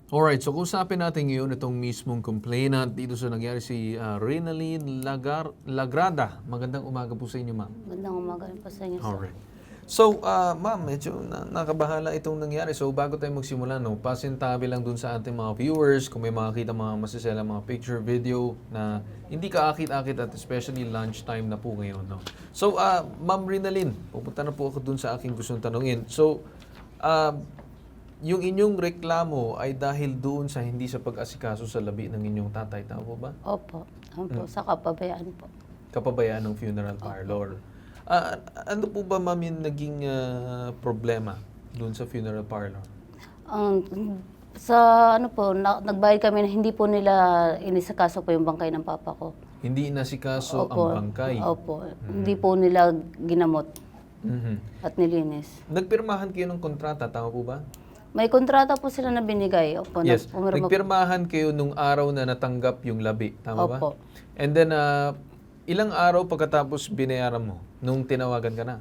D: Alright, so kusapin natin ngayon itong mismong complainant dito sa nangyari si Renaline Lagrada. Magandang umaga po sa inyo, ma'am.
M: Magandang umaga rin po sa inyo, sir.
D: Alright. So, ma'am, medyo nakabahala itong nangyari. So, bago tayo magsimula, pasintabi lang dun sa ating mga viewers kung may makakita mga masasela, mga picture, video na hindi kaakit-akit at especially lunchtime na po ngayon. So, ma'am Renaline, pupunta na po ako dun sa aking gustong tanungin. So, yung inyong reklamo ay dahil doon sa hindi sa pag-asikaso sa labi ng inyong tatay, tama po ba?
M: Opo, sa kapabayaan po.
D: Kapabayaan ng funeral parlor. Ano po ba, ma'am, yung naging problema doon sa funeral parlor?
M: Nagbayad kami na hindi po nila inisikaso po yung bangkay ng papa ko.
D: Hindi inasikaso ang bangkay?
M: Opo, hindi po nila ginamot at nilinis.
D: Nagpirmahan kayo ng kontrata, tama po ba?
M: May kontrata po sila na binigay. Opo,
D: yes, nagpirmahan kayo nung araw na natanggap yung labi, tama ba?
M: Opo.
D: And then, ilang araw pagkatapos binayaran mo nung tinawagan ka na?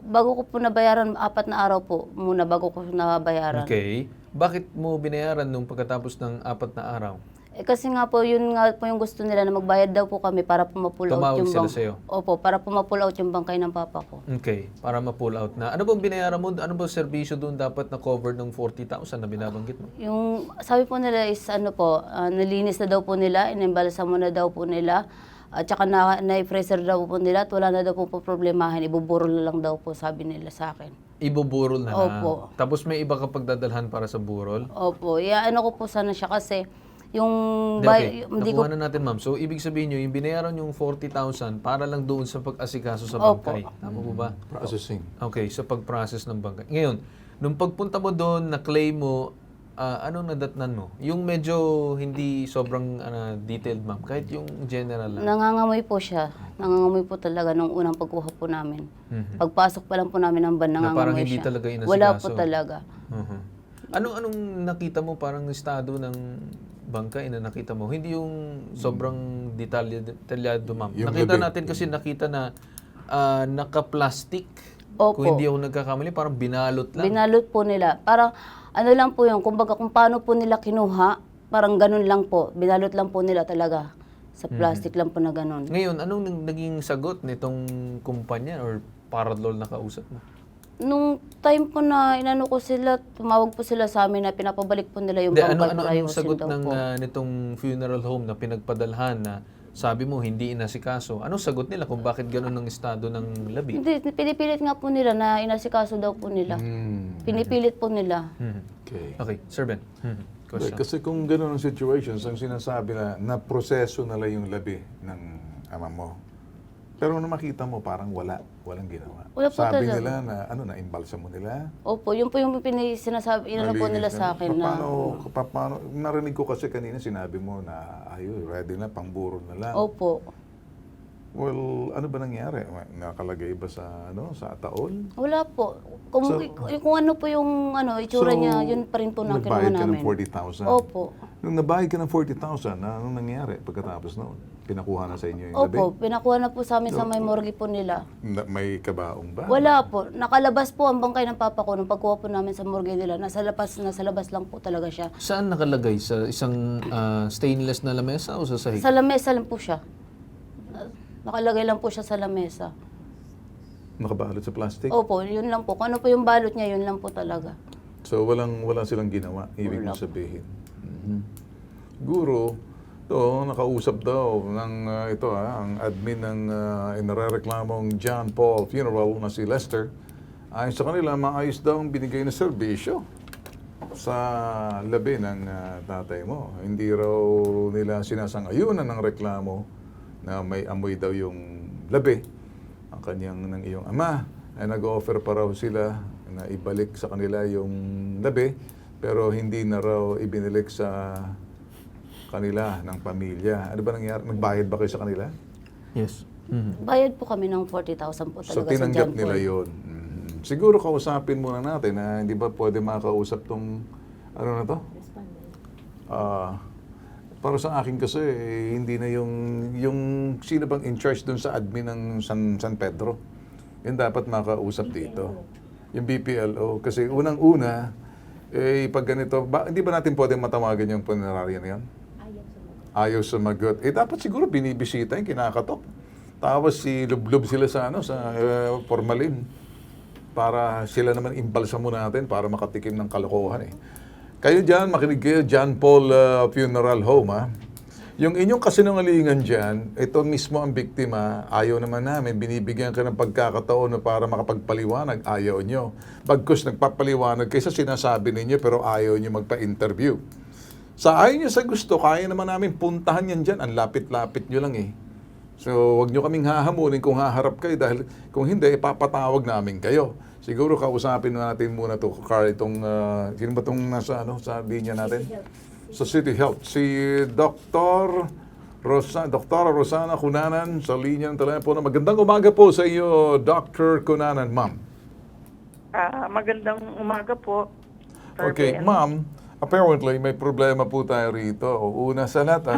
M: Bago ko po nabayaran, 4 na araw po muna bago ko nabayaran.
D: Okay. Bakit mo binayaran nung pagkatapos ng 4 na araw?
M: Kasi nga po, yun nga po yung gusto nila na magbayad daw po kami para po ma-pull out
D: Tumawag
M: yung
D: sila sa'yo?
M: Opo, para po ma-pull out yung bangkay ng papa ko.
D: Okay, para ma-pull out na. Ano bang binayaran mo? Ano bang serbisyo doon dapat na cover ng 40,000 na binabanggit mo?
M: Yung sabi po nila is nalinis na daw po nila, inimbalsa mo na daw po nila, at saka na-freezer daw po nila at wala na daw po problemahin, ibuburol na lang daw po sabi nila sa akin.
D: Ibuburol na lang?
M: Opo.
D: Tapos may iba kapag dadalhan para sa burol?
M: Opo, ko po sana siya kasi
D: nakuha na natin, ma'am. So, ibig sabihin nyo, yung binayaran yung 40,000 para lang doon sa pag-asikaso sa bangkay. Tama po ba?
C: Processing.
D: Okay, sa pag-process ng bangkay. Ngayon, nung pagpunta mo doon, na-claim mo, anong nadatnan mo? Yung medyo hindi sobrang detailed, ma'am. Kahit yung general lang.
M: Nangangamoy po siya. Nangangamoy po talaga nung unang pagkuha po namin. Pagpasok pa lang po namin ng van, nangangamoy
D: na parang hindi
M: siya.
D: Talaga inasikaso.
M: Wala po talaga.
D: Anong nakita mo parang estado ng bangkay na nakita mo? Hindi yung sobrang detalyado, ma'am. Nakita na naka-plastic.
M: Opo.
D: Kung hindi ako nagkakamali, parang binalot lang.
M: Binalot po nila. Parang lang po yun, kumbaga kung paano po nila kinuha, parang ganun lang po. Binalot lang po nila talaga. Sa plastic lang po na ganun.
D: Ngayon, anong naging sagot nitong kumpanya or parlor na kausap mo?
M: Nung time po na inano ko sila, tumawag po sila sa amin na pinapabalik po nila yung bangkal para
D: Anong
M: ayusin
D: sagot
M: daw
D: ng
M: po.
D: nitong funeral home na pinagpadalhan na sabi mo hindi inasikaso? Anong sagot nila kung bakit ganun ang estado ng labi?
M: Hindi, pinipilit nga po nila na inasikaso daw po nila. Pinipilit po nila.
D: Okay, Sir Ben. Question.
C: Kasi kung gano'n ang situations, ang sinasabi na proseso na lang yung labi ng ama mo. Pero nung makita mo, parang walang ginawa.
M: Wala po
C: Sabi
M: talaga.
C: nila na, na-imbalsa mo nila.
M: Opo, yun po yung sinasabi, inano po nila sa akin na...
C: Paano, narinig ko kasi kanina, sinabi mo na, ready na, pangburo na lang.
M: Opo.
C: Well, ano ba nangyari? Nakalagay ba sa taol?
M: Wala po. Kung ano po yung itsura niya, yun pa rin po na kinuha namin.
C: Nagbayad ka ng 40,000?
M: Opo.
C: Nung nabayad ka ng 40,000, anong nangyari pagkatapos noon? Pinakuha na sa inyo yung labi?
M: Opo, pinakuha na po sa amin sa may morgue po nila.
C: May kabaong ba?
M: Wala po. Nakalabas po ang bangkay ng papa ko nung pagkuha po namin sa morgue nila. Nasa labas lang po talaga siya.
D: Saan nakalagay? Sa isang stainless na lamesa o sa sahig?
M: Sa lamesa lang po siya. Nakalagay lang po siya sa lamesa.
C: Nakabalot sa plastic?
M: Opo, yun lang po. Kung ano po yung balot niya, yun lang po talaga.
C: So, wala silang ginawa, ibig mong sabihin. Guro, nakausap daw ng ang admin ng inarereklamong John Paul Funeral na si Lester. Ayon sa kanila, maayos daw ang binigay na serbisyo sa labi ng tatay mo. Hindi raw nila sinasang-ayunan ng reklamo na may amoy daw yung labi ang ng iyong ama. Ay nag-offer pa raw sila na ibalik sa kanila yung labi, pero hindi na raw ibinilik sa kanila ng pamilya. Ano ba nangyari? Nagbayad ba kayo sa kanila?
D: Yes.
M: Bayad po kami ng 40,000 po talaga
C: So
M: sa
C: tinanggap
M: John
C: nila
M: Paul.
C: yun. Siguro kausapin muna natin na hindi ba pwede makausap tong para sa akin kasi hindi na yung sino bang in charge dun sa admin ng San Pedro. Yun dapat makausap dito. Yung BPLO. Kasi unang-una, pag ganito, hindi ba natin pwede matawagan yung punerarya na yan? Ayaw sumagot. Dapat siguro binibisita yung kinakatok. Tapos lublob sila sa formalin. Para sila naman imbalsa mo natin para makatikim ng kalokohan Kayo dyan, makinig kayo, John Paul Funeral Home, ha? Yung inyong kasinungalingan dyan, ito mismo ang biktima, ayaw naman namin, binibigyan ka ng pagkakataon para makapagpaliwanag, ayaw nyo. Bagkus nagpapaliwanag kaysa sinasabi ninyo, pero ayaw nyo magpa-interview. Sa ayaw nyo sa gusto, kaya naman namin puntahan yan dyan, ang lapit-lapit nyo lang So, wag nyo kaming hahamulin kung haharap kayo dahil kung hindi, ipapatawag namin kayo. Siguro kausapin natin muna to Carl, sino ba itong nasa sa linya natin? Sa City Health. Si Dr. Rosana Cunanan sa linya ng telepono. Magandang umaga po sa iyo, Dr. Cunanan, ma'am.
N: Magandang umaga po.
C: Okay, ma'am, apparently may problema po tayo rito. Una sa lahat,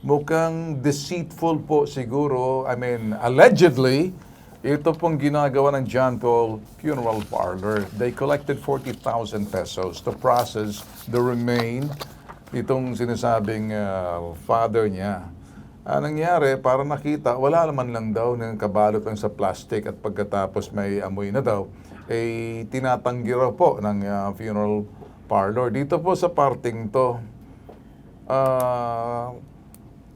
C: mukhang deceitful po siguro, allegedly, ito pong ginagawa ng John Paul Funeral Parlor. They collected 40,000 pesos to process the remain itong sinasabing father niya. Ang nangyari, para nakita, wala naman lang daw ng kabalot lang sa plastic at pagkatapos may amoy na daw, tinatanggi raw po ng funeral parlor. Dito po sa parting to,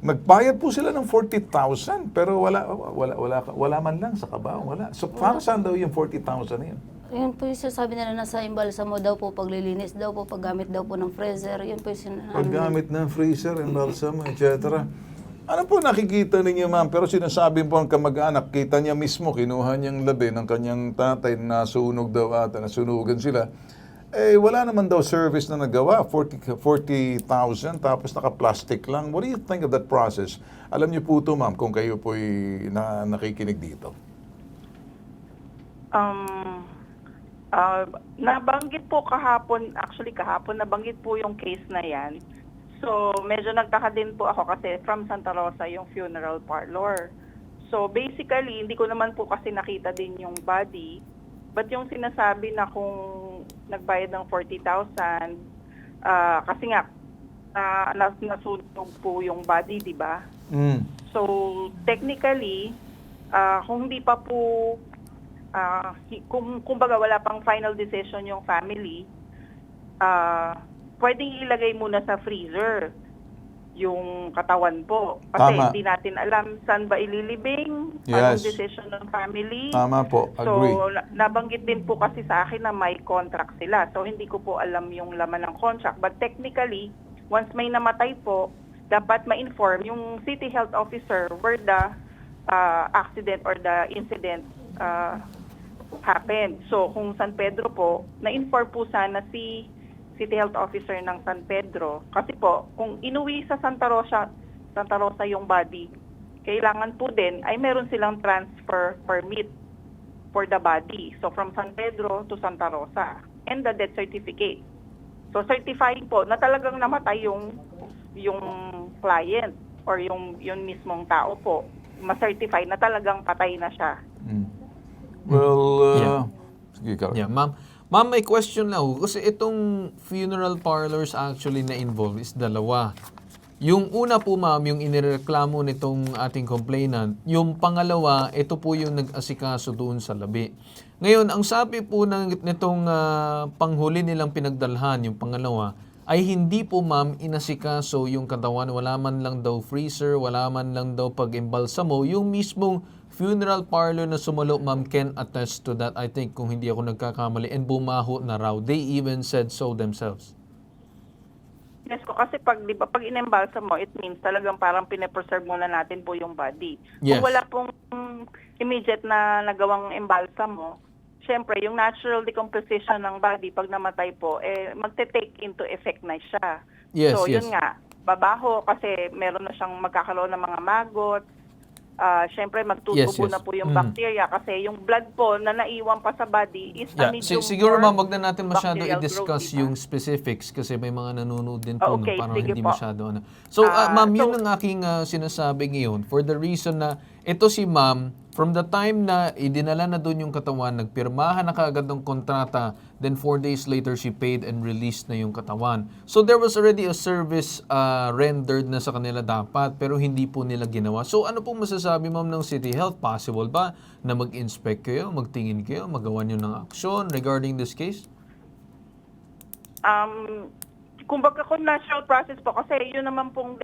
C: nagbayad po sila ng 40,000 pero wala man lang sa kabaong, wala. So para saan daw yung 40,000 na yun?
M: Yun po yung sinasabi nila nasa imbalsa mo daw po, paglilinis daw po, paggamit daw po ng freezer. Yun po yung
C: paggamit ng freezer, embalsam, etc. Ano po nakikita ninyo, ma'am? Pero sinasabi po ang kamag-anak, kita niya mismo, kinuha niyang labi ng kanyang tatay, nasunog daw ata, nasunugan sila. Wala naman daw service na nagawa, 40,000 tapos naka-plastic lang. What do you think of that process? Alam niyo po ito, ma'am, kung kayo po'y nakikinig dito.
N: Nabanggit po kahapon nabanggit po yung case na yan. So, medyo nagtaka din po ako kasi from Santa Rosa yung funeral parlor. So, basically, hindi ko naman po kasi nakita din yung body. But yung sinasabi na kung nagbayad ng 40,000, kasi nga, nasunog po yung body, di ba?
C: Mm.
N: So, technically, kung hindi pa po, kumbaga wala pang final decision yung family, pwedeng ilagay muna sa freezer yung katawan po. Kasi
C: Tama.
N: hindi natin alam saan ba ililibing,
C: Yes.
N: anong decision ng family.
C: Tama po, agree.
N: So, nabanggit din po kasi sa akin na may contract sila. So, hindi ko po alam yung laman ng contract. But technically, once may namatay po, dapat ma-inform yung city health officer where the accident or the incident happened. So, kung San Pedro po, na-inform po sana si city health officer ng San Pedro. Kasi po, kung inuwi sa Santa Rosa yung body, kailangan po din ay meron silang transfer permit for the body. So, from San Pedro to Santa Rosa. And the death certificate. So, certifying po na talagang namatay yung client or yung mismong tao po. Ma-certify na talagang patay na siya.
C: Well, sige ka.
D: Yeah, ma'am, may question lang ako. Kasi itong funeral parlors actually na involved is dalawa. Yung una po, ma'am, yung inireklamo nitong ating complainant. Yung pangalawa, ito po yung nag-asikaso doon sa labi. Ngayon, ang sabi po nitong panghuli nilang pinagdalhan, yung pangalawa, ay hindi po, ma'am, inasikaso yung katawan. Wala man lang daw freezer, wala man lang daw pag-imbalsamo. Yung mismong funeral parlor na sumalo, ma'am, can attest to that. I think kung hindi ako nagkakamali. And bumaho na raw. They even said so themselves.
N: Yes po, kasi pag in-embalsa mo, it means talagang parang pine-preserve muna natin po yung body.
D: Yes.
N: Kung wala pong immediate na nagawang embalsa mo, syempre, yung natural decomposition ng body pag namatay po, magte-take into effect na siya.
D: Yes,
N: so,
D: yes.
N: yun nga, babaho kasi meron na siyang magkakaroon ng mga maggot. Syempre, magtutubo
D: Yes, yes.
N: na po yung bacteria kasi yung blood po na naiwan pa sa body is a medium
D: Siguro,
N: form
D: ma'am, wag na natin masyado
N: bacterial
D: i-discuss
N: growth,
D: yung specifics kasi may mga nanonood din po
N: Okay,
D: parang
N: sige
D: hindi
N: po.
D: masyado. So, ma'am, yun ang aking sinasabi ngayon for the reason na ito si ma'am, from the time na idinala na doon yung katawan, nagpirmahan na kaagad ng kontrata, then 4 days later, she paid and released na yung katawan. So, there was already a service rendered na sa kanila dapat, pero hindi po nila ginawa. So, ano pong masasabi, ma'am, ng City Health? Possible ba na mag-inspect kayo, magtingin kayo, magawa nyo ng aksyon regarding this case?
N: Kumbaga kung natural process po, kasi yun naman pong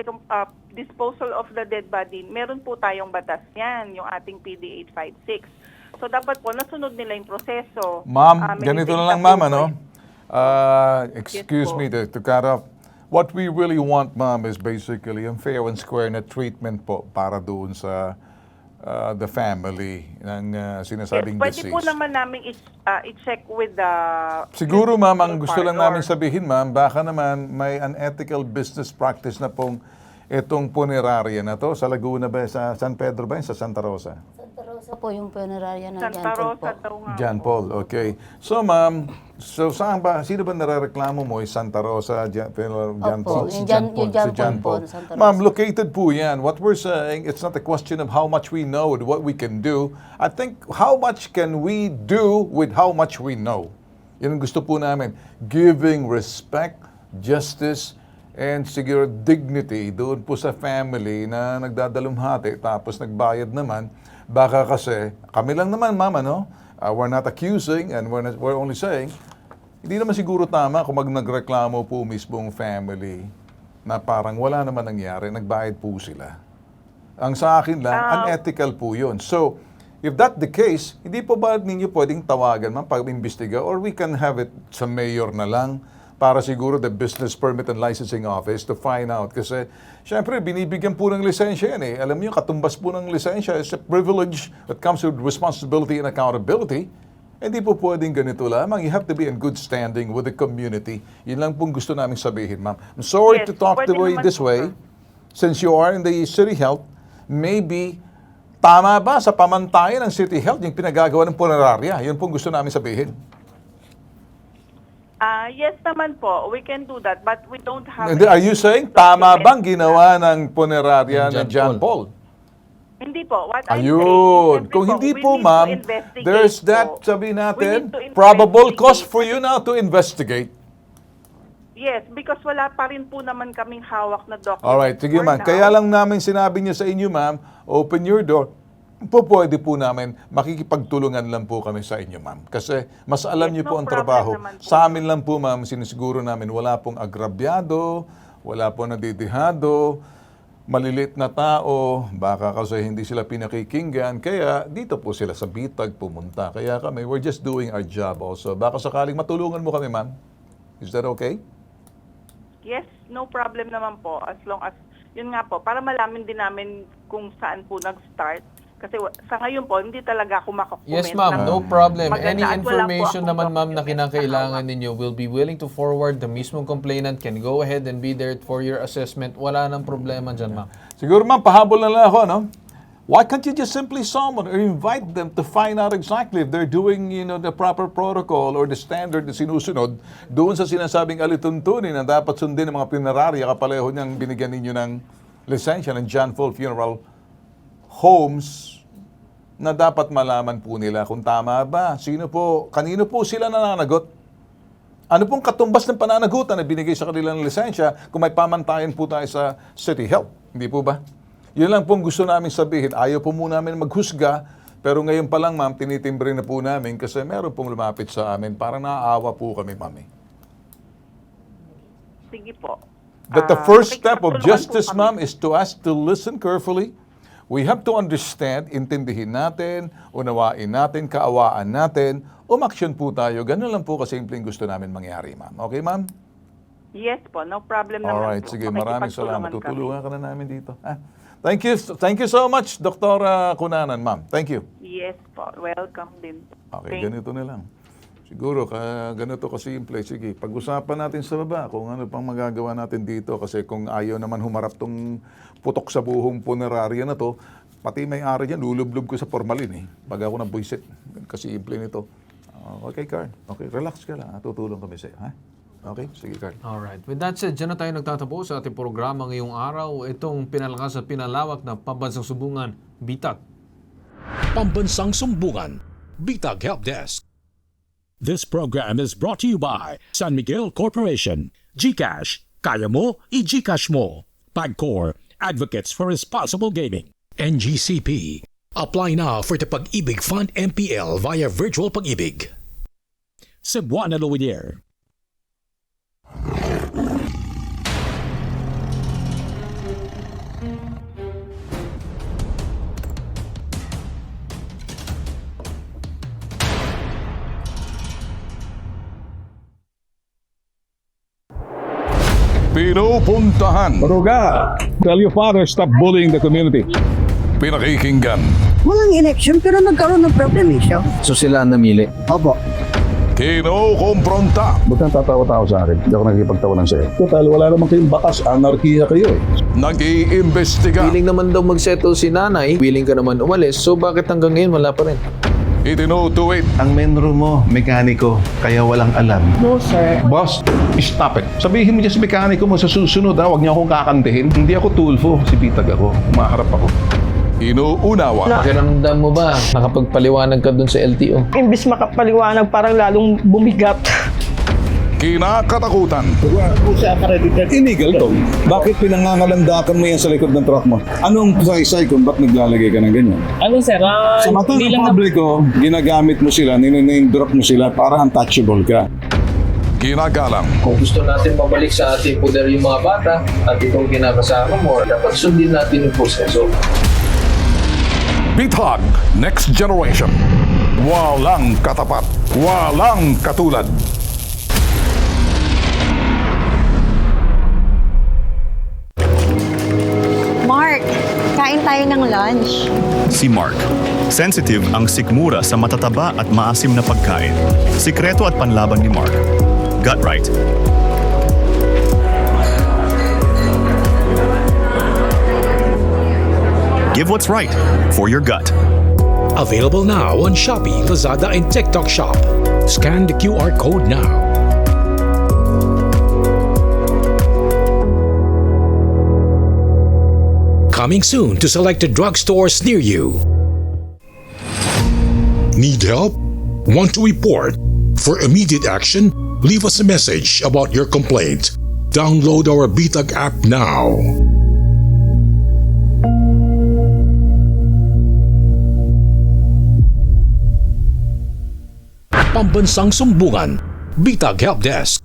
N: disposal of the dead body, meron po tayong batas yan, yung ating PD 856. So dapat po nasunod nila yung proseso.
C: Ma'am, ganito na lang, ma'am, ano? Excuse
N: Yes,
C: me to cut off. What we really want, ma'am, is basically yung fair and square na treatment po para doon sa the family ng sinasabing
N: Pwede
C: deceased.
N: po naman namin i-check with the...
C: Siguro, ma'am, ang gusto lang
N: parlor.
C: namin sabihin, ma'am, baka naman may unethical business practice na pong itong punerarya na to. Sa Laguna ba? Sa San Pedro ba? Sa Santa Rosa?
M: Santa Rosa po yung punerarya ng
N: Santa
M: John Paul
N: Rosa
M: po.
N: daw nga
C: John
N: po.
C: Paul, okay. So, ma'am, saan ba, sino ba narareklamo mo? Santa Rosa, John Paul?
M: Opo, yung John Paul po, Santa Rosa.
C: Ma'am, located po yan. What we're saying, it's not a question of how much we know and what we can do. I think, how much can we do with how much we know? Yan ang gusto po namin. Giving respect, justice, and siguro dignity doon po sa family na nagdadalumhati tapos nagbayad naman. Baka kasi, kami lang naman, mama, no? We're not accusing and we're only saying, hindi naman siguro tama kung nagreklamo po mismong family na parang wala naman nangyari, nagbayad po sila. Ang sa akin lang, unethical po yun. So, if that the case, hindi po ba ninyo pwedeng tawagan, ma'am, pag-imbestiga, or we can have it sa mayor na lang, para siguro the Business Permit and Licensing Office to find out. Kasi, syempre, binibigyan po ng lisensya yan eh. Alam niyo, katumbas po ng lisensya is a privilege that comes with responsibility and accountability. Hindi po pwedeng ganito lamang. You have to be in good standing with the community. Yun lang pong gusto namin sabihin, ma'am. I'm sorry to talk the way this way. Since you are in the City Health, maybe tama ba sa pamantayan ng City Health yung pinagagawa ng punerarya? Yun pong gusto namin sabihin.
N: Yes naman po, we can do that, but we don't have...
C: Are you saying tama bang ginawa ng punerarya ng John Paul?
N: Hindi po. What I'm
C: Ayun.
N: saying,
C: Kung hindi
N: we
C: po,
N: need to
C: ma'am,
N: investigate
C: there's that,
N: po.
C: sabi natin,
N: We need to
C: probable
N: investigate.
C: cause for you now to investigate.
N: Yes, because wala pa rin po naman kaming hawak na document.
C: Alright, sige
N: for
C: ma'am.
N: now.
C: Kaya lang namin sinabi niyo sa inyo, ma'am, open your door. Pwede po namin, makikipagtulungan lang po kami sa inyo, ma'am. Kasi mas alam
N: Yes,
C: niyo po
N: no
C: ang
N: problem
C: trabaho.
N: naman po.
C: Sa amin lang po, ma'am, sinisiguro namin wala pong agrabyado, wala pong nadidihado, malilit na tao, baka kasi hindi sila pinakikinggan, kaya dito po sila sa Bitag pumunta. Kaya kami, we're just doing our job also. Baka sakaling matulungan mo kami, ma'am. Is that okay?
N: Yes, no problem naman po. As long as, yun nga po, para malaman din namin kung saan po nag-start. Kasi sa ngayon po, hindi talaga ako makakomment.
D: Yes, ma'am. No problem. Any
N: magandaan. Wala po
D: information
N: akong
D: naman, ma'am, na
N: document
D: kinakailangan ninyo, we'll be willing to forward. The mismong complainant can go ahead and be there for your assessment. Wala nang problema dyan, ma'am.
C: Siguro ma'am, pahabol na lang ako, no? Why can't you just simply summon or invite them to find out exactly if they're doing, the proper protocol or the standard na sinusunod doon sa sinasabing alituntunin na dapat sundin ng mga punerarya kapaleho niyang binigyan ninyo ng lisensya ng John Paul Funeral Homes na dapat malaman po nila kung tama ba. Kanino po sila nananagot? Ano pong katumbas ng pananagutan na binigay sa kanilang lisensya kung may pamantayan po tayo sa City Health? Hindi po ba? Yun lang pong gusto namin sabihin. Ayaw po muna namin maghusga, pero ngayon pa lang, ma'am, tinitimbre na po namin kasi meron pong lumapit sa amin. Parang naaawa po kami, ma'am.
N: Sige po.
C: But the first step of
N: makikipagtulungan
C: justice,
N: po kami.
C: ma'am, is to us to listen carefully. We have to understand, intindihin natin, unawain natin, kaawaan natin, umaksyon po tayo. Ganun lang po kasimpleng gusto namin mangyari, ma'am. Okay, ma'am?
N: Yes po, no problem naman
C: Alright,
N: po.
C: sige, maraming salamat.
N: Makikipagtulungan kami.
C: Tutulungan ka na namin dito. Thank you so much, Dr. Cunanan, ma'am. Thank you.
N: Yes po, welcome din.
C: Okay,
N: Thank-
C: ganito na lang. Siguro, ganito kasimple. Sige, pag-usapan natin sa baba kung ano pang magagawa natin dito. Kasi kung ayaw naman humarap tong putok sa buhong punerarya na to, pati may-ari niyan, lulublob ko sa formalin eh. Pag ako ng buisit, kasimple nito. Okay, Carl. Okay, relax ka lang. Tutulong kami sa'yo. Ha? Okay, sige, Carl.
D: Alright. With that said, dyan na tayo nagtatapos sa ating programa ngayong araw. Itong pinalakas at pinalawak na Pambansang Sumbungan, Bitag.
A: Pambansang Sumbungan, Bitag Help Desk. This program is brought to you by San Miguel Corporation, GCash, kaya mo, i-GCash mo. PAGCOR, Advocates for Responsible Gaming. NGCP. Apply now for the Pag-ibig Fund MPL via Virtual Pag-ibig. Cebuana Luwinier.
C: Pinupuntahan.
H: Baruga, tell your father stop bullying the community.
C: Pinakikinggan.
I: Walang election pero nagkaroon ng problem siya.
D: So sila ang namili?
I: Opo.
C: Kinukumpronta.
H: Ba't kang tatawa-tawa sa akin? Hindi ako nakikipagtawanan sa'yo. Total, wala naman kayong batas. Anarkiya kayo eh.
C: Nag-iimbestiga.
D: Willing naman daw mag-settle si nanay, willing ka naman umalis, so bakit hanggang ngayon wala pa rin?
C: Itinutuwid.
L: Ang menro mo, mekaniko, kaya walang alam.
I: No, sir.
L: Boss, stop it. Sabihin mo dyan sa mekaniko mo sa susunod, huwag niyo akong kakantihin. Hindi ako Tulfo, si Bitag ako. Umaharap ako.
C: Inuunawa.
D: Pakiramdam mo ba, nakapagpaliwanag ka dun sa LTO?
I: Imbis makapaliwanag, parang lalong bumigat.
C: Kinakatakutan.
H: Illegal to. Bakit pinangangalandakan mo yan sa likod ng truck mo? Anong saysay kung ba't naglalagay ka ng ganyan?
B: Ano sir,
H: Sa mata ng publiko, ginagamit mo sila, niname drop mo sila para untouchable ka.
C: Ginagalang.
D: Kung gusto natin mabalik sa ating poder yung mga bata at itong kinakasama mo, dapat sundin natin yung proseso.
C: Bitag Next Generation. Walang katapat. Walang katulad.
I: Mark, kain tayo ng lunch.
K: Si Mark. Sensitive ang sikmura sa matataba at maasim na pagkain. Sikreto at panlaban ni Mark. Gut right. Give what's right for your gut.
A: Available now on Shopee, Lazada, and TikTok Shop. Scan the QR code now. Coming soon to selected drugstores near you. Need help? Want to report? For immediate action? Leave us a message about your complaint. Download our Bitag app now. Pambansang Sumbungan, Bitag Help Desk.